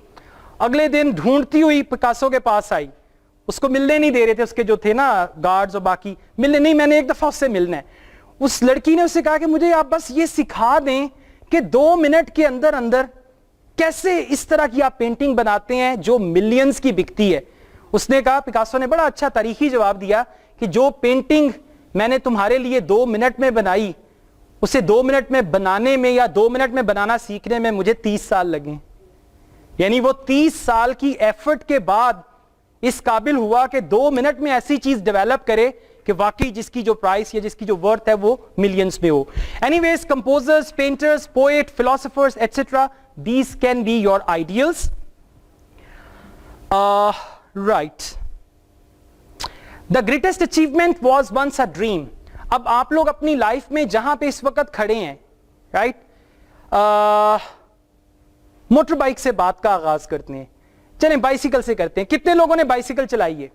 اگلے دن ڈھونڈتی ہوئی پکاسو کے پاس آئی, اس کو ملنے نہیں دے رہے تھے اس کے جو تھے نا گارڈز اور باقی, ملنے نہیں, میں نے ایک دفعہ اس سے ملنا ہے. اس لڑکی نے اس سے کہا کہ مجھے آپ بس یہ سکھا دیں کہ 2 منٹ کے اندر اندر کیسے اس طرح کی آپ پینٹنگ بناتے ہیں جو ملینز کی بکتی ہے. اس نے کہا, پکاسو نے بڑا اچھا تاریخی جواب دیا کہ جو پینٹنگ میں نے تمہارے لیے 2 منٹ میں بنائی, اسے 2 منٹ میں بنانے میں یا 2 منٹ میں بنانا سیکھنے میں مجھے 30 سال لگے. یعنی وہ 30 سال کی ایفرٹ کے بعد اس قابل ہوا کہ 2 منٹ میں ایسی چیز ڈیولپ کرے کہ واقعی جس کی جو پرائس یا جس کی جو ورتھ ہے وہ ملینز میں ہو. Anyways, composers, painters, poet, philosophers etcetera, these can be your ideals. Right. The greatest achievement was once a dream. اب آپ لوگ اپنی لائف میں جہاں پہ اس وقت کھڑے ہیں, رائٹ, موٹر بائک سے بات کا آغاز کرتے ہیں. چلیں بائسیکل سے کرتے ہیں. کتنے لوگوں نے بائسیکل چلائی ہے؟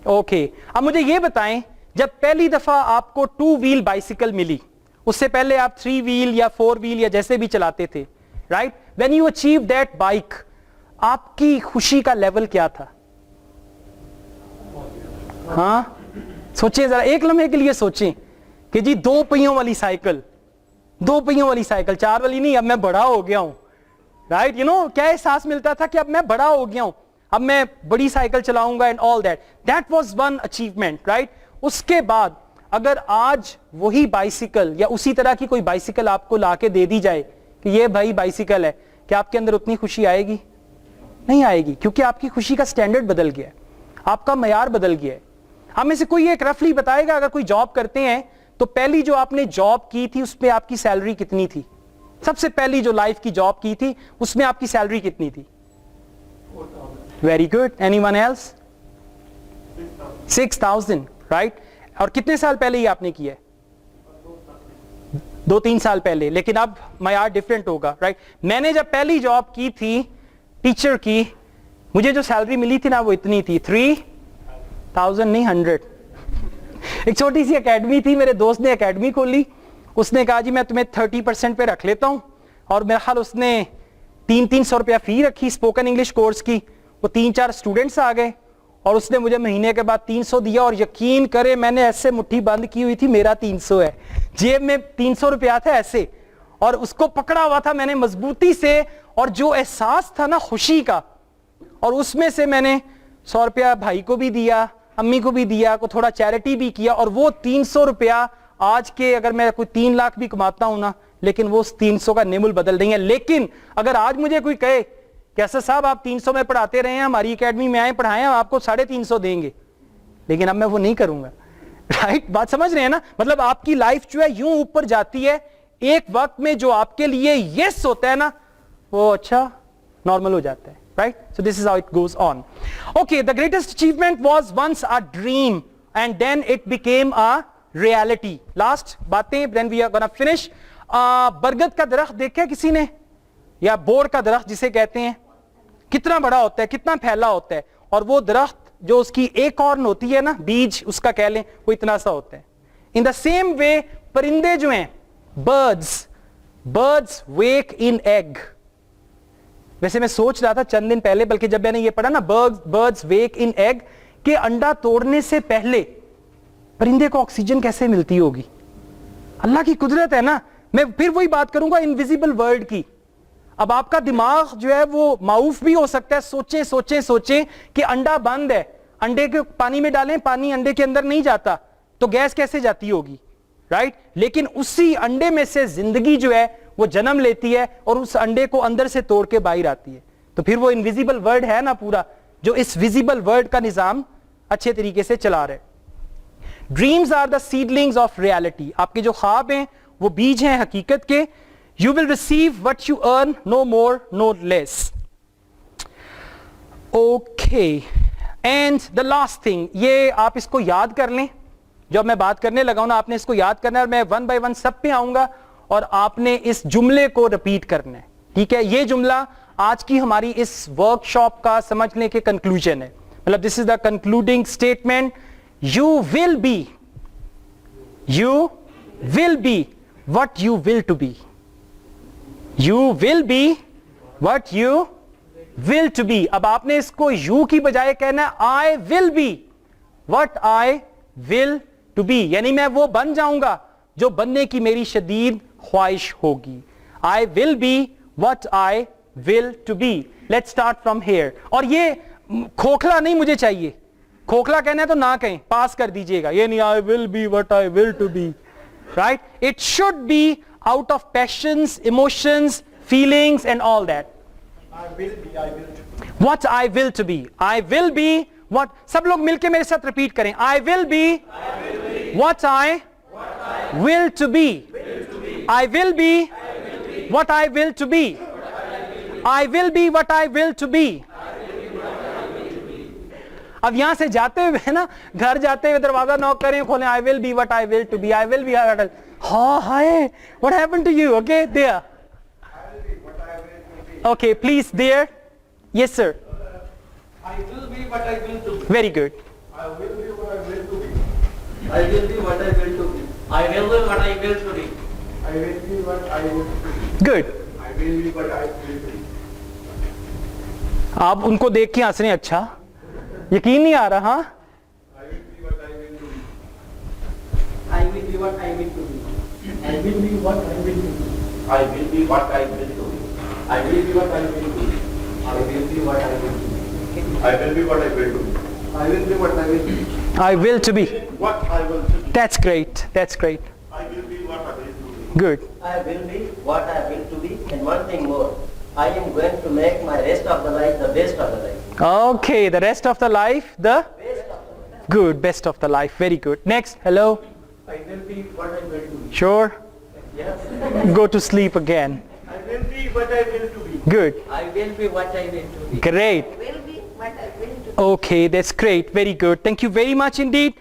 اوکے. اب مجھے یہ بتائیں, جب پہلی دفعہ آپ کو 2 ویل بائسیکل ملی, اس سے پہلے آپ 3 ویل یا 4 ویل یا جیسے بھی چلاتے تھے, right, when you achieve that bike, آپ کی خوشی کا لیول کیا تھا؟ ہاں سوچیں ذرا, ایک لمحے کے لیے سوچیں کہ جی 2 پہیوں والی سائیکل, 2 پہیوں والی سائیکل, 4 والی نہیں, اب میں بڑا ہو گیا ہوں, رائٹ, یو نو کیا احساس ملتا تھا کہ اب میں بڑا ہو گیا ہوں, اب میں بڑی سائیکل چلاؤں گا, and all that. That was one achievement, right. اس کے بعد اگر آج وہی بائسیکل یا اسی طرح کی کوئی بائسیکل آپ کو لا کے دے دی جائے کہ یہ بھائی بائسیکل ہے, کہ آپ کے اندر اتنی خوشی آئے گی؟ نہیں آئے گی, کیونکہ آپ کی خوشی کا سٹینڈرڈ بدل گیا ہے, آپ کا معیار بدل گیا ہے. ہم میں سے کوئی ایک رفلی بتائے گا, اگر کوئی جاب کرتے ہیں تو پہلی جو آپ نے جاب کی تھی اس پہ آپ کی سیلری کتنی تھی؟ سب سے پہلی جو لائف کی جاب کی تھی اس میں آپ کی سیلری کتنی تھی؟ Very good. Anyone else? 6,000, right. اور کتنے سال پہلے ہی آپ نے کیا ہے؟ 2-3 سال پہلے. لیکن اب معیار ڈفرینٹ ہوگا, رائٹ. میں نے جب پہلی جاب کی تھی ٹیچر کی, مجھے جو سیلری ملی تھی نا وہ اتنی تھی, 3,000 نہیں 100. ایک چھوٹی سی اکیڈمی تھی, میرے دوست نے اکیڈمی کھولی, اس نے کہا جی میں تمہیں 30% پہ رکھ لیتا ہوں, اور میرا خیال اس نے 300 روپیہ فی رکھی اسپوکن انگلش کورس کی. وہ 3-4 اسٹوڈنٹس آ گئے اور اس نے مجھے مہینے کے بعد 300 دیا, اور یقین کرے میں نے ایسے مٹھی بند کی ہوئی تھی, میرا 300 ہے, جیب میں 300 روپیہ تھا ایسے, اور اس کو پکڑا ہوا تھا میں نے مضبوطی سے, اور جو احساس تھا نا خوشی کا, اور اس میں سے میں نے 100 روپیہ بھائی کو بھی دیا, امی کو بھی دیا, کو تھوڑا چیریٹی بھی کیا, اور وہ 300 روپیہ آج کے اگر میں کوئی 3 لاکھ بھی کماتا ہوں نا, لیکن وہ اس 300 کا نمول بدل دیں گے. لیکن اگر آج مجھے کوئی کہے کہ اسد صاحب آپ 300 میں پڑھاتے رہے ہیں, ہماری اکیڈمی میں آئے پڑھائیں, ہم آپ کو 350 دیں گے, لیکن اب میں وہ نہیں کروں گا. رائٹ, بات سمجھ رہے ہیں نا, مطلب آپ کی لائف جو ہے یوں اوپر جاتی ہے, ایک وقت میں جو آپ کے لیے یس ہوتا ہے نا وہ اچھا نارمل ہو جاتا ہے. Right, so this is how it goes on. Okay, the greatest achievement was once a dream and then it became a reality. Last باتیں, then we are gonna finish. برگد کا درخت دیکھا کسی نے, یا بور کا درخت جسے کہتے ہیں, کتنا بڑا ہوتا ہے, کتنا پھیلا ہوتا ہے, اور وہ درخت جو اس کی ایک اور ہوتی ہے نا, بیج اس کا کہہ لیں, وہ اتنا سا ہوتا ہے. ان دا سیم وے پرندے جو ہیں, birds wake in egg. ویسے میں سوچ رہا تھا چند دن پہلے, بلکہ جب میں نے یہ پڑھا نا birds wake in egg, کہ انڈا توڑنے سے پہلے پرندے کو آکسیجن کیسے ملتی ہوگی. اللہ کی قدرت ہے نا. میں پھر وہی بات کروں گا انویزیبل ورلڈ کی. اب آپ کا دماغ جو ہے وہ معاف بھی ہو سکتا ہے, سوچیں کہ انڈا بند ہے, انڈے کے پانی میں ڈالیں, پانی انڈے کے اندر نہیں جاتا, تو گیس کیسے جاتی ہوگی. رائٹ, لیکن اسی انڈے میں سے زندگی جو ہے وہ جنم لیتی ہے, اور اس انڈے کو اندر سے توڑ کے باہر آتی ہے. تو پھر وہ انویزیبل ورلڈ ہے نا پورا, جو اس ویزیبل ورلڈ کا نظام اچھے طریقے سے چلا رہے. Dreams are the seedlings of reality. آپ کے جو خواب ہیں وہ بیج ہیں حقیقت کے. You will receive what you earn, no more, no less. Okay. And the last thing, یہ آپ اس کو یاد کر لیں. جب میں بات کرنے لگا ہوں نا, آپ نے اس کو یاد کرنا ہے, اور میں ون بائی ون سب پہ آؤں گا, اور آپ نے اس جملے کو رپیٹ کرنا ہے. ٹھیک ہے, یہ جملہ آج کی ہماری اس ورک شاپ کا سمجھ لیں کہ کنکلوژن ہے. مطلب this is the concluding statement. You will be what you will to be. You will be what you will to be. اب آپ نے اس کو you کی بجائے کہنا ہے I will be what I will to be, یعنی میں وہ بن جاؤں گا جو بننے کی میری شدید خواہش ہوگی. I will be what I will to be. Let's start from here. اور یہ کھوکھلا نہیں مجھے چاہیے. کھوکھلا کہنا ہے تو نہ کہیں, پاس کر دیجئے گا. یہ نہیں I will be what I will to be. Right? It should be out of passions, emotions, feelings and all that. I will be What I will to be. I will be what, سب لوگ مل کے میرے ساتھ repeat کریں. I will be what I will to be. I will be what I will to be. I will be what I will to be. اب یہاں سے جاتے ہوئے نا, گھر جاتے ہوئے دروازہ نوک کریں, کھولیں I will be what I will to be. I will be what I will. Hi, what happened to you? Okay, there. Okay, please, there. Yes, sir. I will be what I will to be. Very good. I will be what I will to be. I will be what I will to be. I will be what I will to be. I will be what I will to be. Good. I will be what I will to be. آپ ان کو دیکھ کے ہنس رہے ہیں. اچھا, یقین نہیں آ رہا. I will be what I will to be. I will be what I will to be. I will be what I will to be. I will be what I will to be. I will be what I will to be. I will be what I will to be. I will be what I will to be. I will be what I will to be. I will to be. What I will to be. That's great. That's great. I will be what I will to be. Good. I will be what I will to be. And one thing more, I am going to make my rest of the life the best of the life. Okay, the rest of the life, the Best of the life. good, best of the life. Very good. Next, hello. I will be what I will to be. Sure. Yes. Go to sleep again. I will be what I will to be. Good. I will be what I will to be. Great. will be what I will do. Okay, that's great. Very good. Thank you very much indeed.